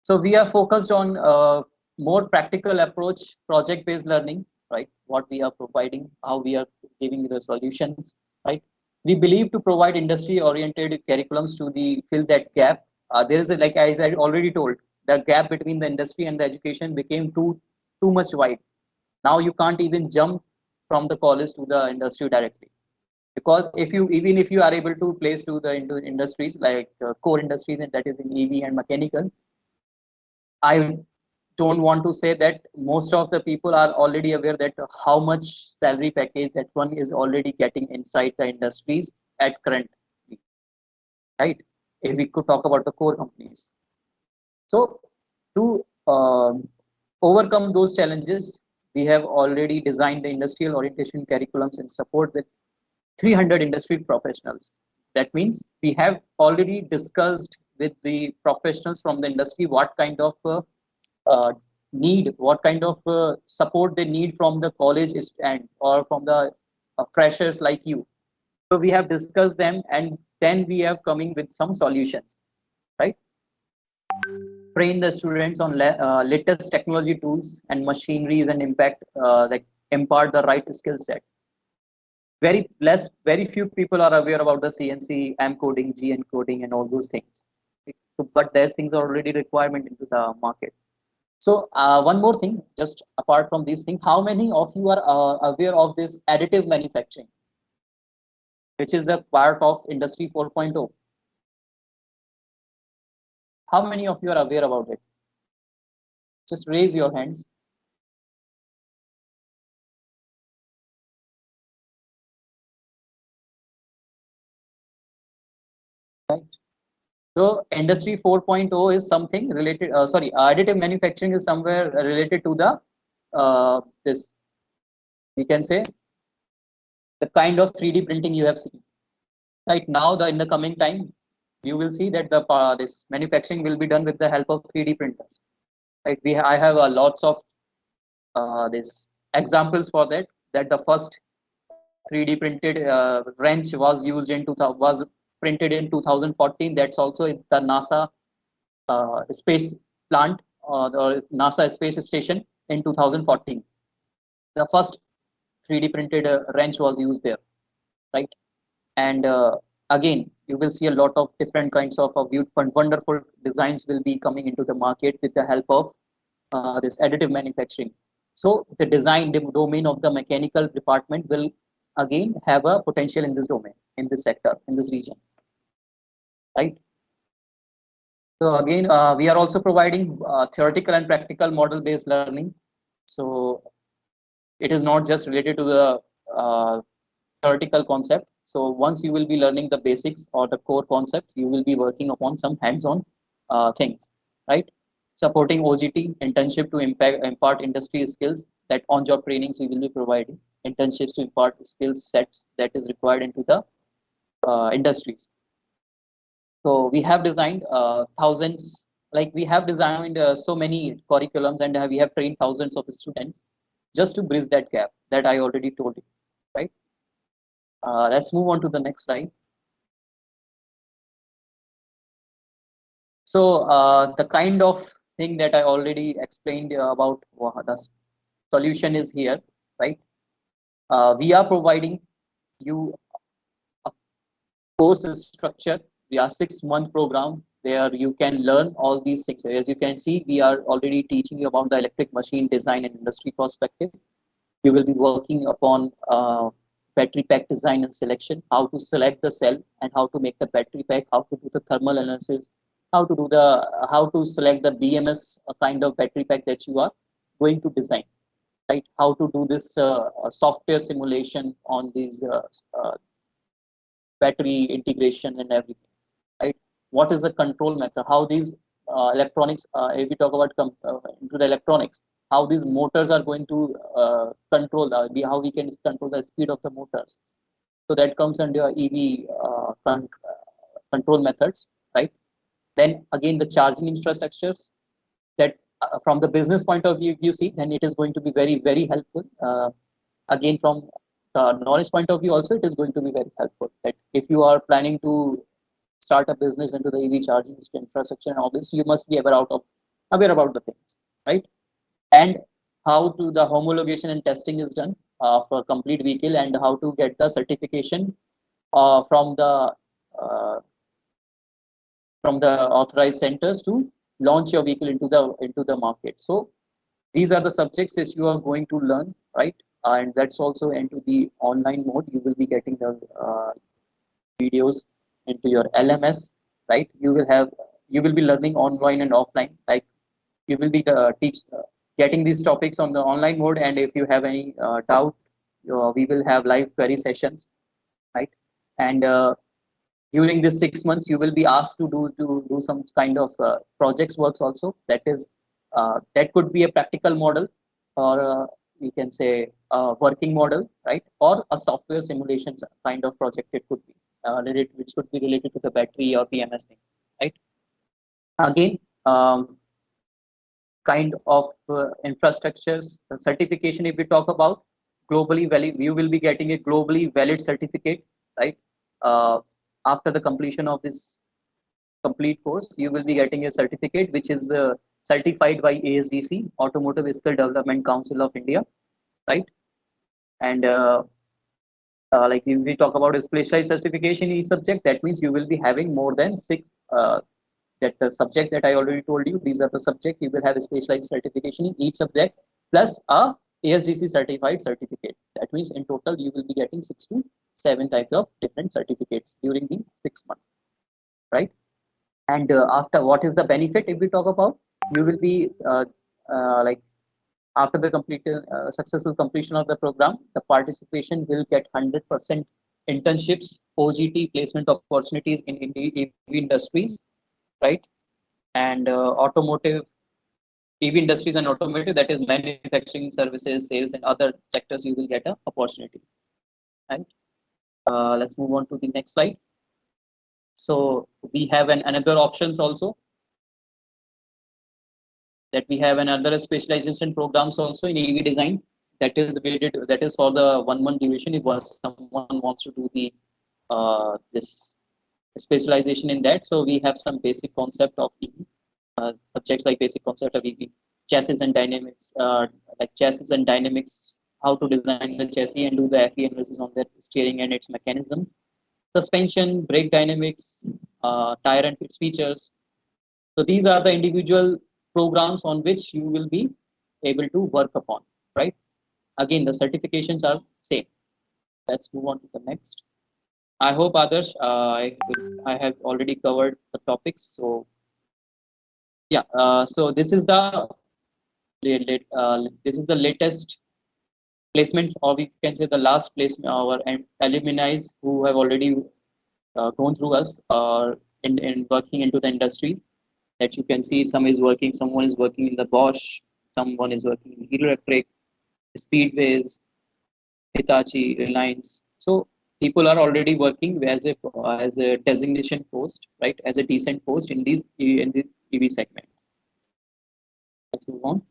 So we are focused on more practical approach, project-based learning, right? What we are providing, how we are giving the solutions, right? We believe to provide industry-oriented curriculums to fill that gap. There is like as I already told, the gap between the industry and the education became too much wide. Now you can't even jump from the college to the industry directly, because even if you are able to place to the industries like core industries, and that is in EV and mechanical, I don't want to say that most of the people are already aware that how much salary package that one is already getting inside the industries at current, right? If we could talk about the core companies. So to overcome those challenges, we have already designed the industrial orientation curriculums in support with 300 industry professionals. That means we have already discussed with the professionals from the industry what kind of what kind of support they need from the college and or from the freshers like you. So we have discussed them, and then we are coming with some solutions, right? Train the students on latest technology tools and machineries and impart the right skill set. Very few people are aware about the CNC, M coding, GN coding, and all those things. So, but those things are already requirement into the market. So one more thing, just apart from these things, how many of you are aware of this additive manufacturing, which is the part of Industry 4.0? How many of you are aware about it? Just raise your hands. Right. So Industry 4.0 is something related. Additive manufacturing is somewhere related to the this. We can say the kind of 3D printing you have seen. Right now, in the coming time, you will see that this manufacturing will be done with the help of 3D printers. Right? I have lots of this examples for that. That the first 3D printed wrench was used in 2000, was printed in 2014. That's also in the NASA space plant or NASA space station in 2014. The first 3D printed wrench was used there, right? And again, you will see a lot of different kinds of wonderful designs will be coming into the market with the help of this additive manufacturing. So the design domain of the mechanical department will again have a potential in this domain, in this sector, in this region, right? So again, we are also providing theoretical and practical model-based learning. So it is not just related to the theoretical concept. So once you will be learning the basics or the core concept, you will be working upon some hands-on things, right? Supporting OGT, internship to impart industry skills, that on-job trainings we will be providing, internships to impart skill sets that is required into the industries. So we have designed thousands, like we have designed so many curriculums, and we have trained thousands of students just to bridge that gap that I already told you, right? Let's move on to the next slide. So the kind of thing that I already explained about the solution is here, right? We are providing you a course structure. We are 6-month program where you can learn all these things. As you can see, we are already teaching you about the electric machine design and industry perspective. You will be working upon battery pack design and selection, how to select the cell and how to make the battery pack, how to do the thermal analysis, how to select the BMS kind of battery pack that you are going to design, right? How to do this software simulation on these battery integration and everything, right? What is the control method? How these electronics, if we talk about into the electronics, how these motors are going to control, how we can control the speed of the motors. So that comes under EV control methods, right? Then again, the charging infrastructures that from the business point of view, if you see, then it is going to be very, very helpful. Again, from the knowledge point of view also, it is going to be very helpful. That if you are planning to start a business into the EV charging infrastructure and all this, you must be aware about the things, right? And how to the homologation and testing is done for a complete vehicle, and how to get the certification from the authorized centers to launch your vehicle into the market. So these are the subjects that you are going to learn, right? And that's also into the online mode. You will be getting the videos into your LMS, right? You will be learning online and offline. Like you will be getting these topics on the online mode, and if you have any doubt, we will have live query sessions, right? And during this 6 months, you will be asked to do some kind of projects works also. That could be a practical model, or we can say a working model, right? Or a software simulation kind of project. It could be which could be related to the battery or PMS thing, right? Again, kind of infrastructures certification. If we talk about globally valid, you will be getting a globally valid certificate, right? After the completion of this complete course, you will be getting a certificate which is certified by ASDC, Automotive Skill Development Council of India, right? And like if we talk about a specialized certification in each subject, that means you will be having more than six. That the subject that I already told you, these are the subject you will have a specialized certification in each subject plus a ASDC certified certificate. That means in total you will be getting 6 to 7 types of different certificates during the 6 months, right? And after, what is the benefit if we talk about? You will be like after the successful completion of the program, the participation will get 100% internships, OGT placement opportunities in EV industries, right? And automotive, EV industries and automotive, that is manufacturing, services, sales, and other sectors, you will get an opportunity, right? Let's move on to the next slide. So we have another options also, that we have another specialization programs also in EV design, that is for the 1 month duration if someone wants to do the this specialization in that. So we have some basic concept of EV, subjects like basic concept of EV, chassis and dynamics, like chassis and dynamics, how to design the chassis and do the FE analysis on the steering and its mechanisms, suspension, brake dynamics, tire and its features. So these are the individual programs on which you will be able to work upon, right? Again, the certifications are same. Let's move on to the next. I hope others, I have already covered the topics. So yeah, so this is the latest placements, or we can say the last placement, our alumni who have already gone through us in working into the industry. That you can see, someone is working in the Bosch, someone is working in Hero Electric, Speedways, Hitachi, Reliance. So people are already working as a designation post, right? As a decent post in the EV segment. Let's move on.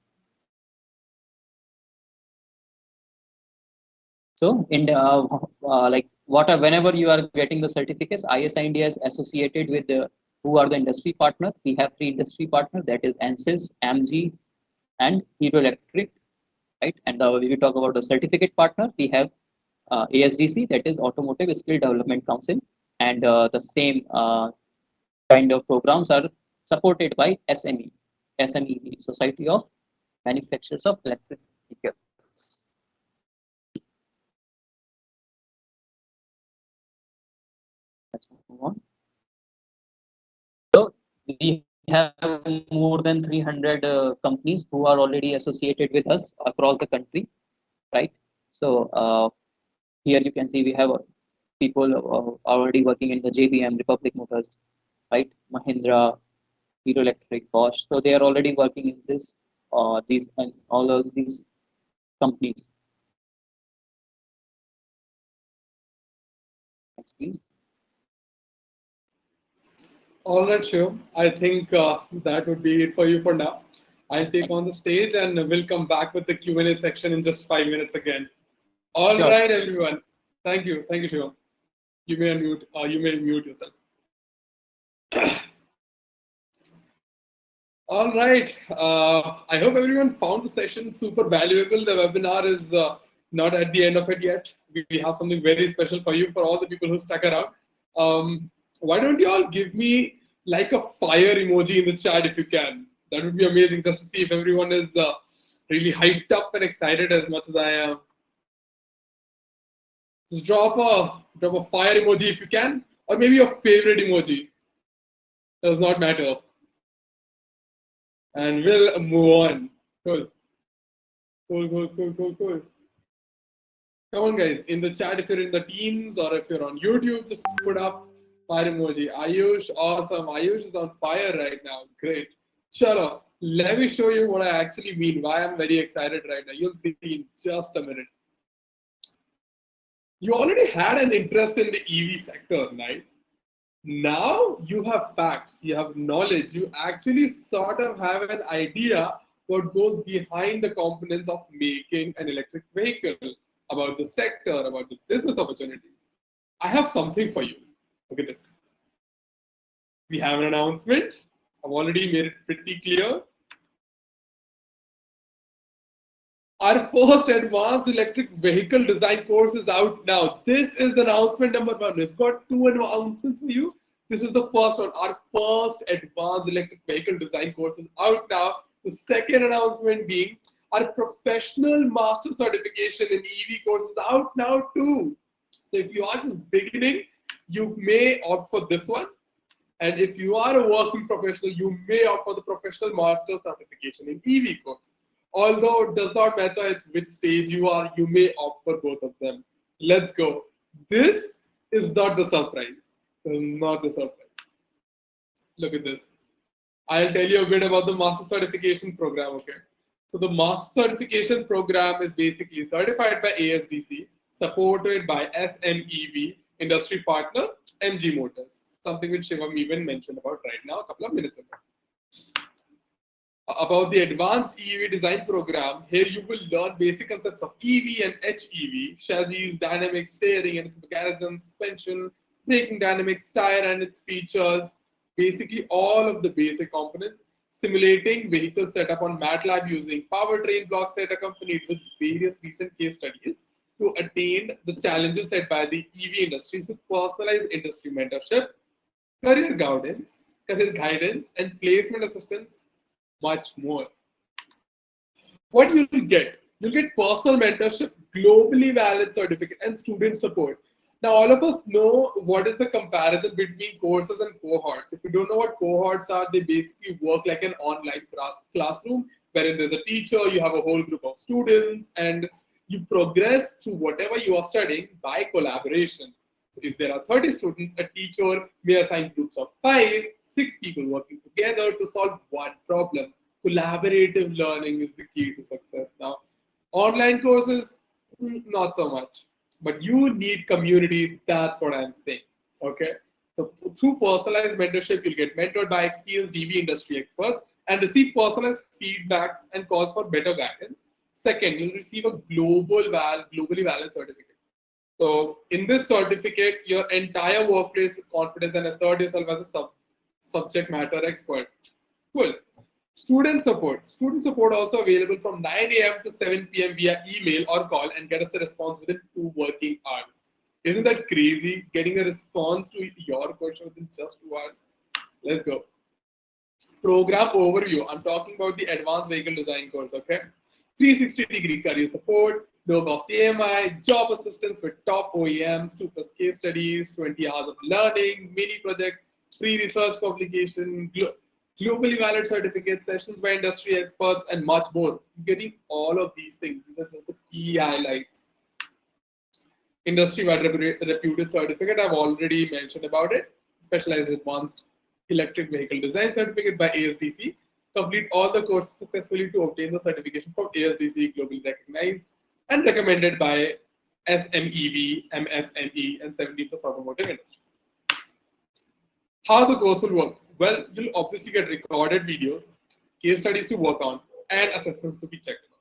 So in like whenever you are getting the certificates, ISI India is associated with who are the industry partner. We have 3 industry partners, that is ANSYS, AMG, and Hero Electric, right? And when we talk about the certificate partner, we have ASDC, that is Automotive Skill Development Council, and the same kind of programs are supported by SME, Society of Manufacturers of Electric Vehicles. Let's move on. So we have more than 300 companies who are already associated with us across the country, right? So here you can see we have people already working in the JBM, Republic Motors, right? Mahindra, Hero Electric, Bosch. So they are already working in this, these and all of these companies. Next, please. All right, Shiva. I think that would be it for you for now. I'll take on the stage and we'll come back with the Q&A section in just 5 minutes again. All Sure. right, everyone. Thank you, Shiva. You may unmute. You may mute yourself. All right. I hope everyone found the session super valuable. The webinar is not at the end of it yet. We have something very special for you, for all the people who stuck around. Why don't you all give me like a fire emoji in the chat if you can? That would be amazing, just to see if everyone is really hyped up and excited as much as I am. Just drop a fire emoji if you can, or maybe your favorite emoji. Does not matter. And we'll move on. Cool. Come on, guys. In the chat, if you're in the Teams or if you're on YouTube, just put up fire emoji. Ayush, awesome. Ayush is on fire right now. Great. Chalo, let me show you what I actually mean, why I'm very excited right now. You'll see in just a minute. You already had an interest in the EV sector, right? Now you have facts, you have knowledge, you actually sort of have an idea what goes behind the components of making an electric vehicle, about the sector, about the business opportunities. I have something for you. Look at this. We have an announcement. I've already made it pretty clear. Our first advanced electric vehicle design course is out now. This is announcement number 1. We've got 2 announcements for you. This is the first one. Our first advanced electric vehicle design course is out now. The second announcement being our professional master certification in EV course is out now too. So if you are just beginning, you may opt for this one. And if you are a working professional, you may opt for the professional master certification in EV course. Although it does not matter at which stage you are, you may opt for both of them. Let's go. This is not the surprise. This is not the surprise. Look at this. I'll tell you a bit about the master certification program, okay? So the master certification program is basically certified by ASDC, supported by SMEV, industry partner, MG Motors, something which Shiva even mentioned about right now a couple of minutes ago. About the advanced EV design program, here you will learn basic concepts of EV and HEV, chassis, dynamics, steering and its mechanism, suspension, braking dynamics, tire and its features, basically all of the basic components, simulating vehicle setup on MATLAB using powertrain block set accompanied with various recent case studies to attain the challenges set by the EV industry with personalized industry mentorship, career guidance, and placement assistance, much more. What you'll get personal mentorship, globally valid certificate, and student support. Now, all of us know what is the comparison between courses and cohorts. If you don't know what cohorts are, they basically work like an online classroom, wherein there's a teacher, you have a whole group of students, and you progress through whatever you are studying by collaboration. So if there are 30 students, a teacher may assign groups of 5, 6 people working together to solve one problem. Collaborative learning is the key to success. Now, online courses, not so much, but you need community. That's what I'm saying. Okay. So through personalized mentorship, you'll get mentored by experienced EV industry experts and receive personalized feedbacks and calls for better guidance. Second, you'll receive a globally valid certificate. So in this certificate, your entire workplace with confidence and assert yourself as a subject matter expert. Cool. Student support. Student support also available from 9 a.m. to 7 p.m. via email or call and get us a response within 2 working hours. Isn't that crazy? Getting a response to your question within just 2 hours. Let's go. Program overview. I'm talking about the advanced vehicle design course, okay? 360-degree career support, no cost EMI, job assistance with top OEMs, 2+ case studies, 20 hours of learning, mini projects, free research publication, globally valid certificates, sessions by industry experts, and much more. You're getting all of these things. These are just the key highlights. Industry-wide reputed certificate, I've already mentioned about it. Specialized advanced electric vehicle design certificate by ASDC. Complete all the courses successfully to obtain the certification from ASDC, globally recognized and recommended by SMEV, MSME, and 70+ automotive industries. How the course will work? Well, you'll obviously get recorded videos, case studies to work on, and assessments to be checked on.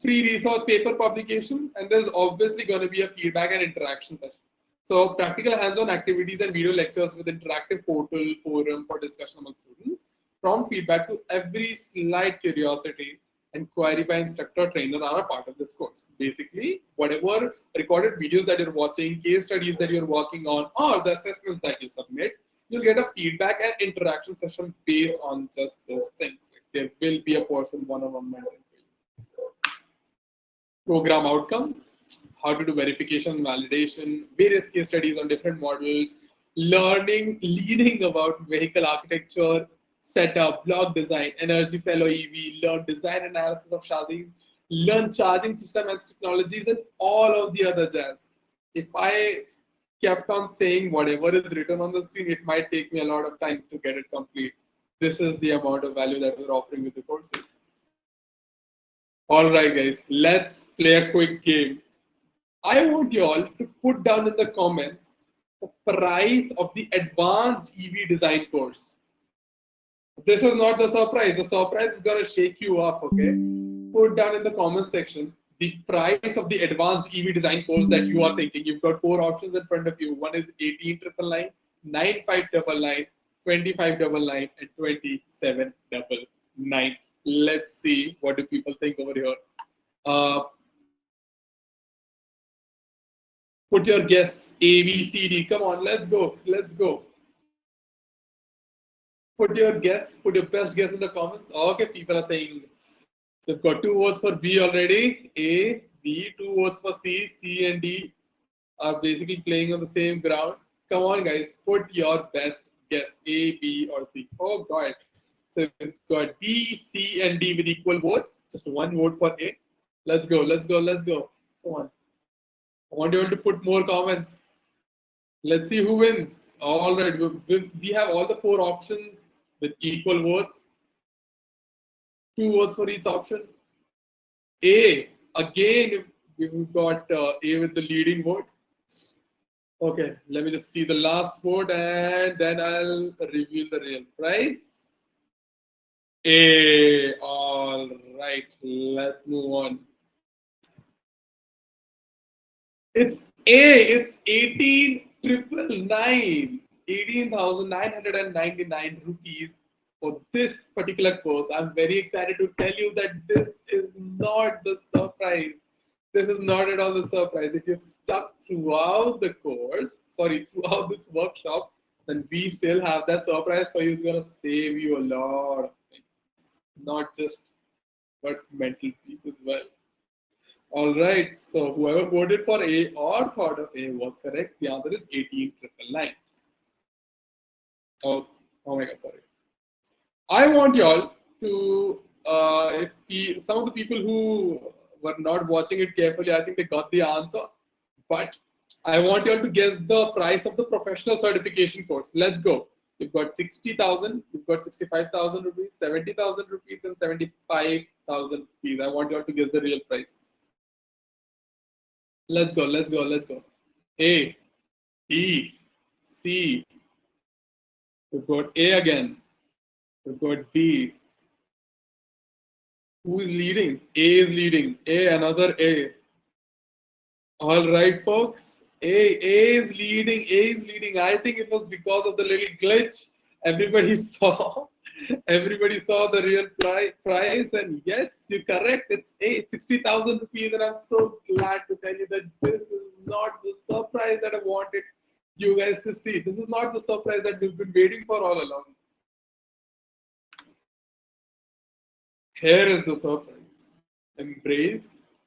Free resource paper publication, and there's obviously going to be a feedback and interaction session. So practical hands-on activities and video lectures with interactive portal forum for discussion among students. Prompt feedback to every slight curiosity and query by instructor trainer are a part of this course. Basically, whatever recorded videos that you're watching, case studies that you're working on, or the assessments that you submit, you'll get a feedback and interaction session based on just those things. Like there will be a person one-on-one mentoring for you. Program outcomes, how to do verification, validation, various case studies on different models, leading about vehicle architecture, setup, block design, energy fellow EV, learn design analysis of chassis, learn charging system and technologies, and all of the other jazz. If I kept on saying whatever is written on the screen, it might take me a lot of time to get it complete. This is the amount of value that we're offering with the courses. All right, guys, let's play a quick game. I want you all to put down in the comments the price of the advanced EV design course. This is not the surprise. The surprise is going to shake you up, okay? Put down in the comment section the price of the advanced EV design course that you are thinking. You've got 4 options in front of you. One is 18,999, 9599, 2599, and 2799. Let's see what do people think over here. Put your guess, A, B, C, D. Come on, let's go. Let's go. Put your guess, put your best guess in the comments. Okay, people are saying they've got 2 votes for B already. A, B, 2 votes for C. C and D are basically playing on the same ground. Come on, guys, put your best guess. A, B, or C. Oh, God. So we've got B, C, and D with equal votes. Just 1 vote for A. Let's go, let's go, let's go. Come on. I want you all to put more comments. Let's see who wins. All right, we have all the 4 options with equal votes. 2 votes for each option. A, again, we've got A with the leading vote. Okay, let me just see the last vote and then I'll reveal the real price. A, all right, let's move on. It's A, it's 18,999, 18,999 rupees for this particular course. I'm very excited to tell you that this is not the surprise. This is not at all the surprise. If you've stuck throughout the course, throughout this workshop, then we still have that surprise for you. It's going to save you a lot of things, not just but mental peace as well. All right, so whoever voted for A or thought of A was correct. The answer is 18,999. Oh my God, sorry. I want y'all to, some of the people who were not watching it carefully, I think they got the answer. But I want y'all to guess the price of the professional certification course. Let's go. You've got 60,000, you've got 65,000 rupees, 70,000 rupees, and 75,000 rupees. I want y'all to guess the real price. Let's go, let's go, let's go. A, B, C. We've got A again. We've got B. Who is leading? A is leading. A, another A. All right, folks. A is leading. A is leading. I think it was because of the little glitch. Everybody saw the real price, and yes, you're correct. It's 60,000 rupees, and I'm so glad to tell you that this is not the surprise that I wanted you guys to see. This is not the surprise that we've been waiting for all along. Here is the surprise. Embrace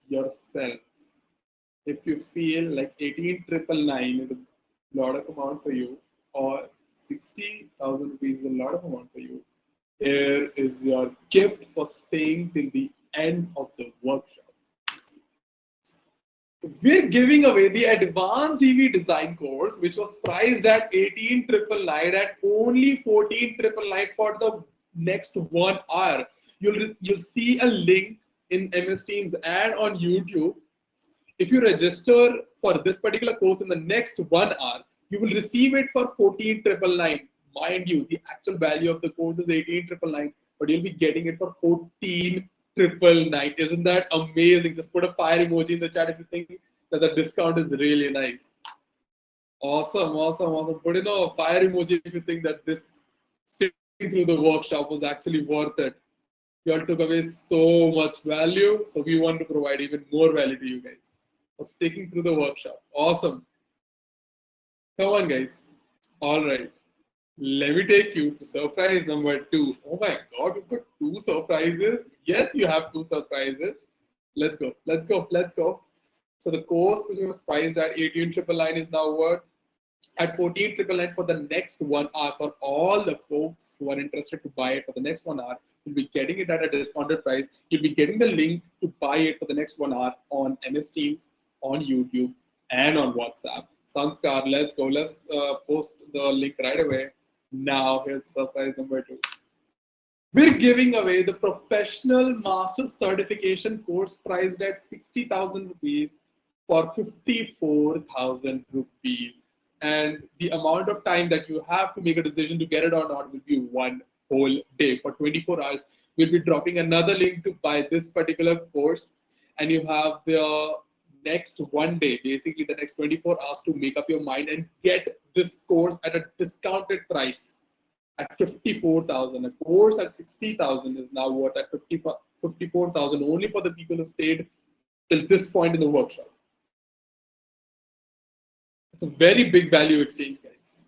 yourselves. If you feel like 18,999 is a lot of amount for you, or 60,000 rupees is a lot of amount for you, here is your gift for staying till the end of the workshop. We're giving away the advanced EV design course, which was priced at 18,999 at only 14,999 for the next 1 hour. You'll see a link in MS Teams and on YouTube. If you register for this particular course in the next 1 hour, you will receive it for 14,999. Mind you, the actual value of the course is 18,999, but you'll be getting it for 14,999. Isn't that amazing? Just put a fire emoji in the chat if you think that the discount is really nice. Awesome, awesome, awesome. Put in a fire emoji if you think that this sitting through the workshop was actually worth it. You all took away so much value, so we want to provide even more value to you guys for sticking through the workshop. Awesome. Come on, guys. All right. Let me take you to surprise number 2. Oh my God, you've got 2 surprises. Yes, you have 2 surprises. Let's go. Let's go. Let's go. So the course which was priced at 18,999 is now worth at 14,999 for the next 1 hour. For all the folks who are interested to buy it for the next 1 hour, you'll be getting it at a discounted price. You'll be getting the link to buy it for the next 1 hour on MS Teams, on YouTube, and on WhatsApp. Sanskar, let's go. Let's post the link right away. Now, here's surprise number 2. We're giving away the professional master certification course priced at 60,000 rupees for 54,000 rupees. And the amount of time that you have to make a decision to get it or not will be 1 whole day. For 24 hours, we'll be dropping another link to buy this particular course. And you have the next 1 day, basically the next 24 hours to make up your mind and get this course at a discounted price at 54,000. A course at 60,000 is now worth at 54,000 only for the people who stayed till this point in the workshop. It's a very big value exchange, guys.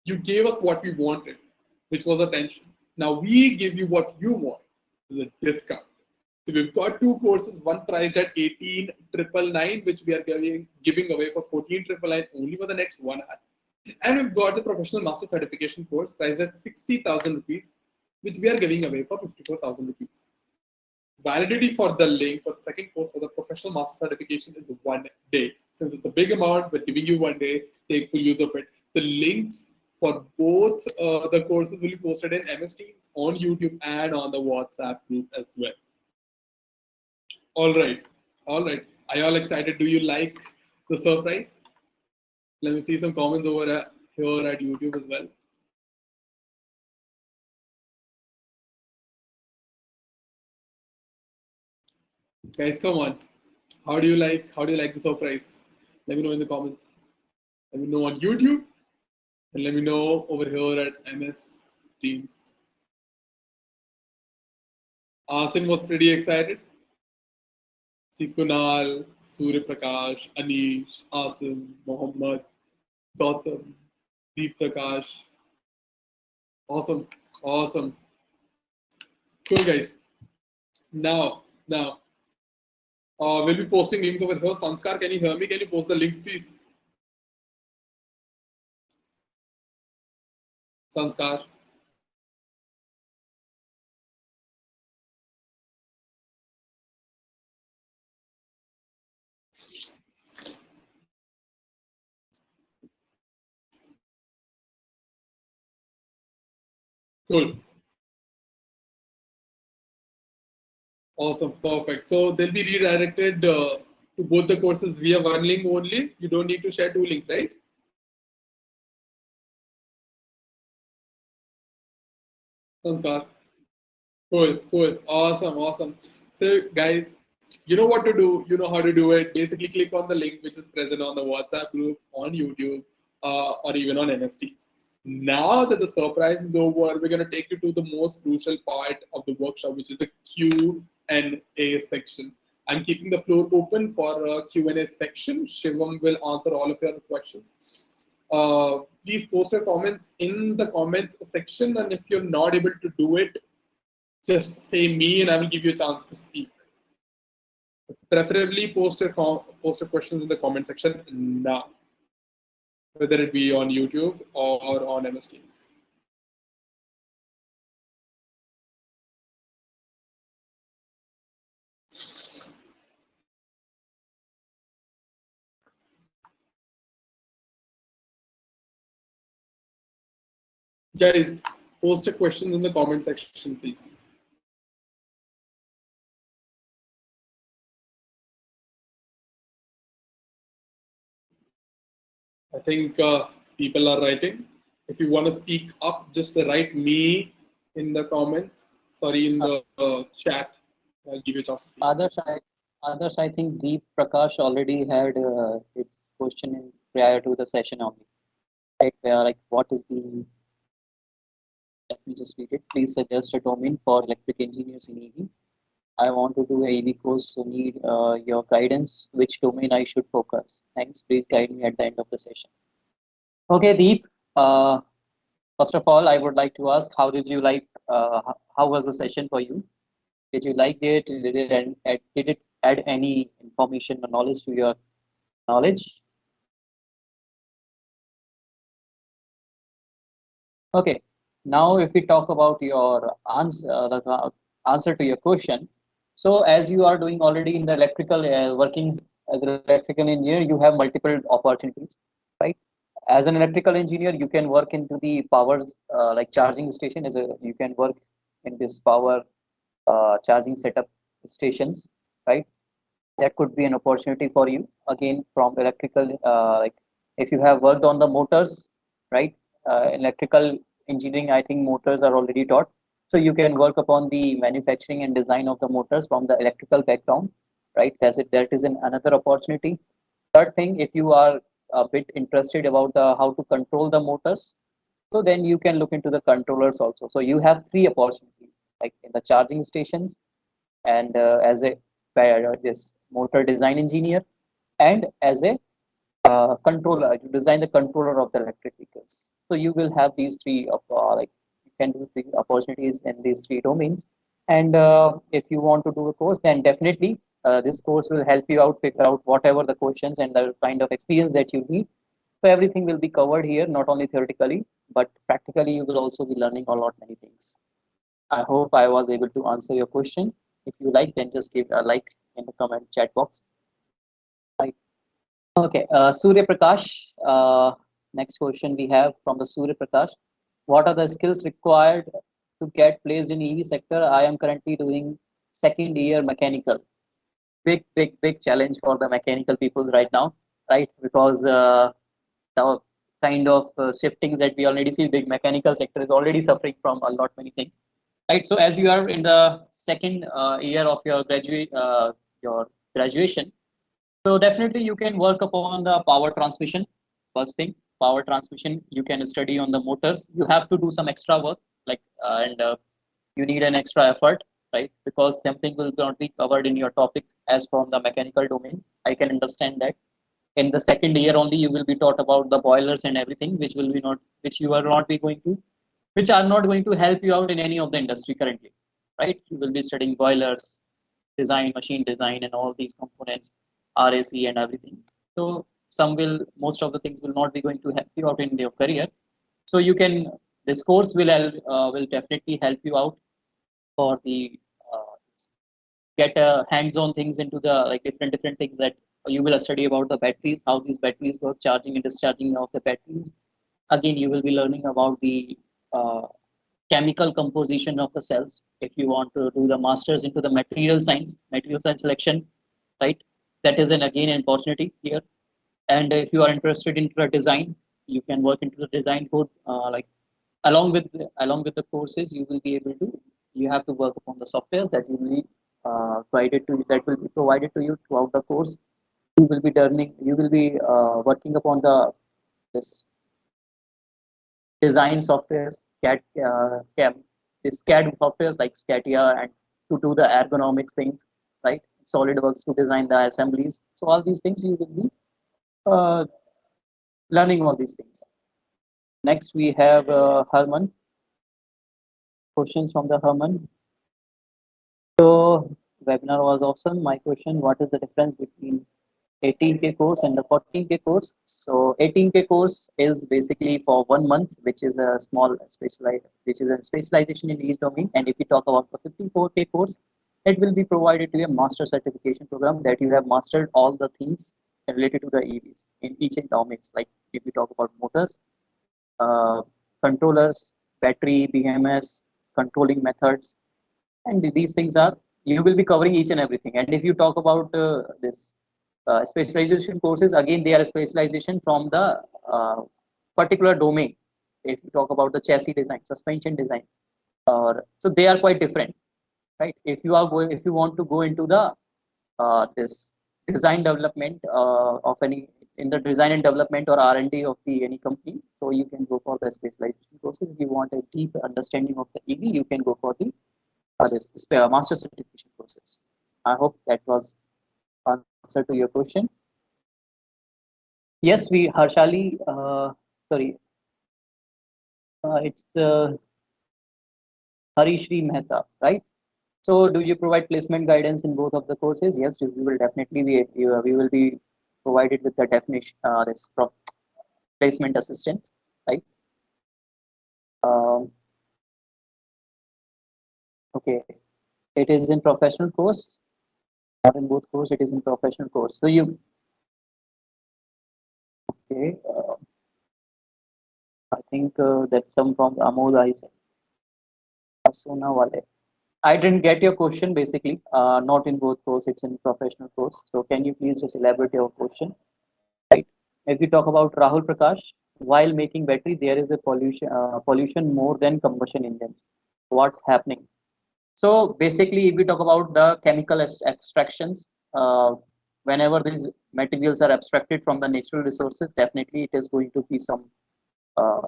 You gave us what we wanted, which was attention. Now we give you what you want, the discount. So we've got 2 courses, one priced at 18,999, which we are giving away for 14,999 only for the next 1 hour. And we've got the professional master certification course priced at 60,000 rupees, which we are giving away for 54,000 rupees. Validity for the link for the second course for the professional master certification is 1 day. Since it's a big amount, we're giving you 1 day, take full use of it. The links for both the courses will be posted in MS Teams, on YouTube, and on the WhatsApp group as well. All right. All right. Are you all excited? Do you like the surprise? Let me see some comments over here at YouTube as well. Guys, come on. How do you like the surprise? Let me know in the comments. Let me know on YouTube and let me know over here at MS Teams. Asim was pretty excited. Kunal, Surya Prakash, Anish, Asim, Mohammed, Gautam, Deep Prakash. Awesome, awesome. Cool, guys. Now, we'll be posting links over here. Sanskar, can you hear me? Can you post the links, please? Sanskar. Cool. Awesome, perfect. So they'll be redirected to both the courses via 1 link only. You don't need to share 2 links, right? Sanskar. Cool, cool, awesome, awesome. So guys, you know what to do. You know how to do it. Basically, click on the link which is present on the WhatsApp group, on YouTube, or even on MS Teams. Now that the surprise is over, we're going to take you to the most crucial part of the workshop, which is the Q&A section. I'm keeping the floor open for a Q&A section. Shivam will answer all of your questions. Please post your comments in the comments section, and if you're not able to do it just say me and I will give you a chance to speak. Preferably post your questions in the comment section now, whether it be on YouTube or on MS Teams. Guys, post your questions in the comment section, please. I think people are writing. If you want to speak up, just write me in the comments. Sorry, in the chat. I'll give you a chance to speak. Others, I think Deep Prakash already had its question in prior to the session only. Like what is the? Let me just read it. Please suggest a domain for electric engineers in EV. I want to do a EV course, so need your guidance. Which domain I should focus? Thanks. Please guide me at the end of the session. Okay, Deep. First of all, I would like to ask, how did you like? How was the session for you? Did you like it? Did it add any information or knowledge to your knowledge? Okay. Now, if we talk about your answer to your question, so as you are doing already in the electrical, working as an electrical engineer, you have multiple opportunities, right? As an electrical engineer, you can work into the powers like charging station. You can work in this power charging setup stations, right? That could be an opportunity for you. Again, from electrical, like if you have worked on the motors, right? Electrical engineering, I think motors are already taught. So you can work upon the manufacturing and design of the motors from the electrical background, right? That is another opportunity. Third thing, if you are a bit interested about how to control the motors, so then you can look into the controllers also. So you have three opportunities, like in the charging stations, and as a this motor design engineer, and as a controller, you design the controller of the electric vehicles. So you will have these three like you can do three opportunities in these three domains. And if you want to do a course, then definitely this course will help you out figure out whatever the questions and the kind of experience that you need. So everything will be covered here, not only theoretically, but practically you will also be learning a lot many things. I hope I was able to answer your question. If you like, then just give a like in the comment chat box. Right. Okay, Surya Prakash. Next question we have from the Surya Prakash. What are the skills required to get placed in EV sector? I am currently doing second year mechanical. Big challenge for the mechanical people right now, right? Because the kind of shiftings that we already see, big mechanical sector is already suffering from a lot many things, right? So as you are in the second year of your graduation, so definitely you can work upon the power transmission. First thing, power transmission, you can study on the motors. You have to do some extra work, like and you need an extra effort, right? Because something will not be covered in your topic as from the mechanical domain. I can understand that. In the second year only, you will be taught about the boilers and everything, which you are not be going to, which are not going to help you out in any of the industry currently, right? You will be studying boilers, design, machine design, and all these components, RAC and everything. So most of the things will not be going to help you out in your career. So this course will definitely help you out for the get hands-on things into the like different things that you will study about the batteries, how these batteries work, charging and discharging of the batteries. Again, you will be learning about the chemical composition of the cells. If you want to do the masters into the material science selection, right? That is again an opportunity here. And if you are interested into the design, you can work into the design code. Like along with the courses, you have to work upon the softwares that will be provided to you throughout the course. You will be working upon this design softwares, this CAD softwares like SCADIA, and to do the ergonomics things, right? SolidWorks to design the assemblies. So all these things you will be uh, learning all these things. Next we have Herman. Questions from the Herman. So webinar was awesome. My question: what is the difference between 18K course and the 14K course? So 18K course is basically for 1 month, which is a small which is a specialization in each domain. And if you talk about the 54K course, it will be provided to a master certification program that you have mastered all the things related to the EVs in each domains. Like if you talk about motors, uh, controllers, battery, BMS, controlling methods, and these things are, you will be covering each and everything. And if you talk about this specialization courses, again they are a specialization from the particular domain. If you talk about the chassis design, suspension design, or so they are quite different, right? If you want to go into the this design development of any, in the design and development or R&D of the any company, so you can go for the specialization courses. If you want a deep understanding of the EV, you can go for the this master certification courses. I hope that was answer to your question. Yes, we Harshali, sorry, it's Harishri Mehta, right? So, do you provide placement guidance in both of the courses? Yes, we will definitely be. We will be provided with the definition, placement assistant, right? Um, okay, it is in professional course. Not in both course, it is in professional course. So you, okay? I think that's some from Amol Isaac. Asuna Wale. I didn't get your question basically. Not in both course, it's in professional course. So can you please just elaborate your question? Right. If we talk about Rahul Prakash, while making battery, there is a pollution more than combustion engines. What's happening? So basically, if we talk about the chemical extractions, whenever these materials are abstracted from the natural resources, definitely it is going to be some uh,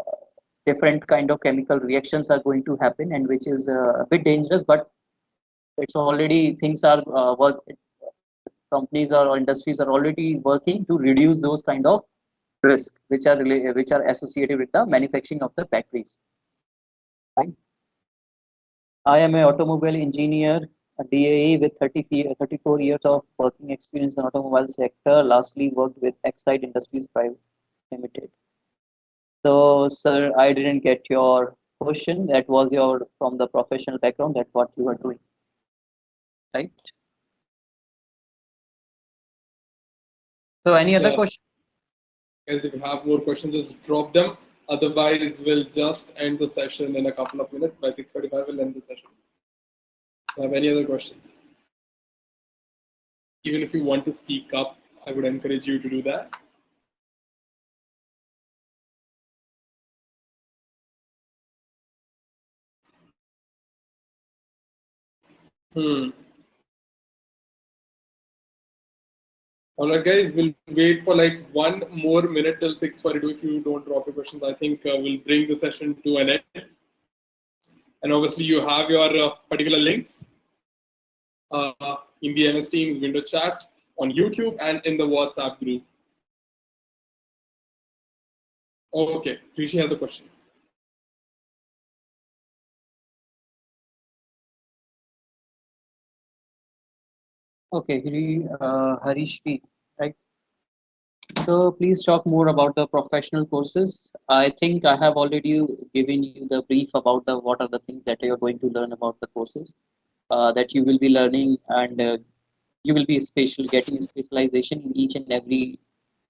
different kind of chemical reactions are going to happen, and which is a bit dangerous, but it's already things are companies or industries are already working to reduce those kind of risk which are associated with the manufacturing of the batteries, right? I am an automobile engineer, a DAE with 34 years of working experience in automobile sector. Lastly, worked with Exide Industries Private Limited. So, sir, I didn't get your question. That was your from the professional background. That's what you are doing, right? So, any other So, question? guys, if you have more questions, just drop them. Otherwise, we'll just end the session in a couple of minutes. By 6:45, we'll end the session. If you have any other questions? Even if you want to speak up, I would encourage you to do that. Alright, guys, we'll wait for like 1 more minute till 6:42. If you don't drop your questions, I think we'll bring the session to an end. And obviously, you have your particular links in the MS Teams window chat, on YouTube, and in the WhatsApp group. Okay, Rishi has a question. Okay, Harish P, right? So please talk more about the professional courses. I think I have already given you the brief about the what are the things that you are going to learn about the courses that you will be learning, and you will be getting specialization in each and every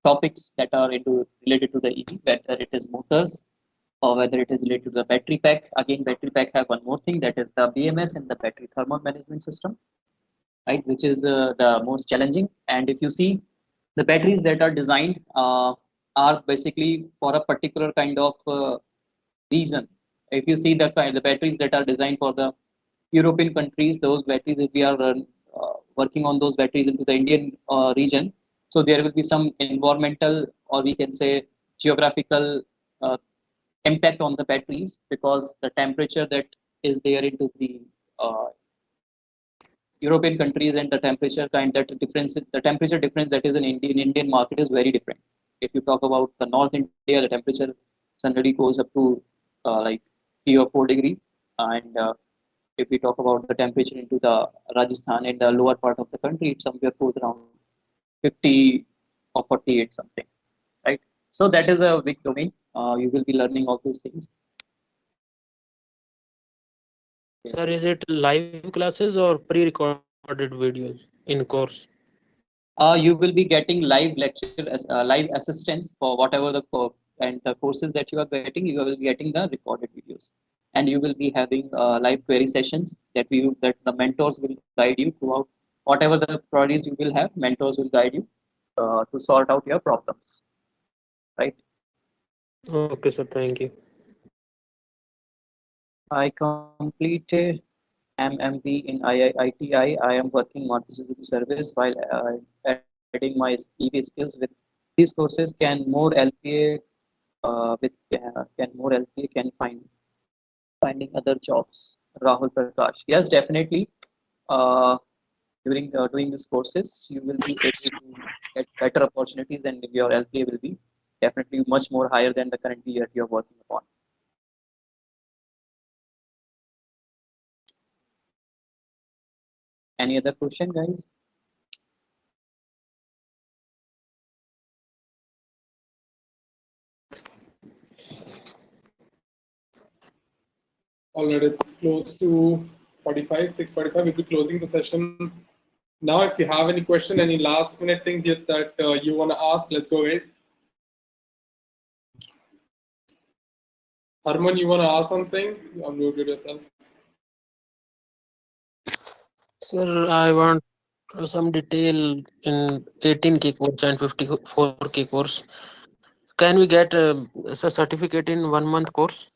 topics that are related to the EV, whether it is motors or whether it is related to the battery pack. Again, battery pack have one more thing, that is the BMS and the battery thermal management system, right, which is the most challenging. And if you see, the batteries that are designed are basically for a particular kind of region. If you see the batteries that are designed for the European countries, those batteries, if we are working on those batteries into the Indian region, so there will be some environmental, or we can say geographical uh, impact on the batteries, because the temperature that is there into the uh, European countries and the temperature the temperature difference that is in Indian market is very different. If you talk about the North India, the temperature suddenly goes up to like 3 or 4 degrees, and if we talk about the temperature into the Rajasthan in the lower part of the country, it somewhere goes around 50 or 48 something, right? So that is a big domain. You will be learning all those things. Sir, is it live classes or pre-recorded videos in course? You will be getting live lecture as live assistance for whatever the and the courses that you are getting. You will be getting the recorded videos, and you will be having live query sessions that the mentors will guide you throughout whatever the queries you will have. Mentors will guide you to sort out your problems, right? Okay, sir. Thank you. I completed MMB in IITI. I am working multi-system service while adding my EV skills with these courses. Can more LPA can more LPA can finding other jobs? Rahul Prakash. Yes, definitely. Uh, during doing these courses, you will be able to get better opportunities, and your LPA will be definitely much more higher than the current year you are working upon. Any other question, guys? All right, it's close to 45, 6:45. We'll be closing the session now. If you have any question, any last minute thing that you want to ask, let's go, guys. Harman, you want to ask something? You unmuted yourself. Sir, I want some detail in 18K course and 54K course. Can we get a certificate in 1 month course?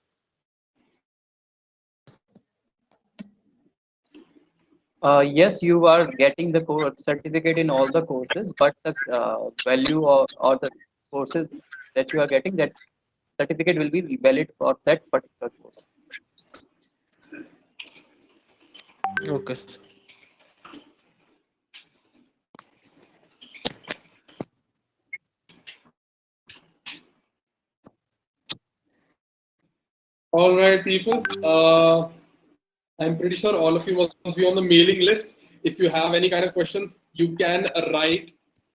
Yes, you are getting the certificate in all the courses, but the value or the courses that you are getting, that certificate will be valid for that particular course. Okay, sir. All right, people. I'm pretty sure all of you must be on the mailing list. If you have any kind of questions, you can write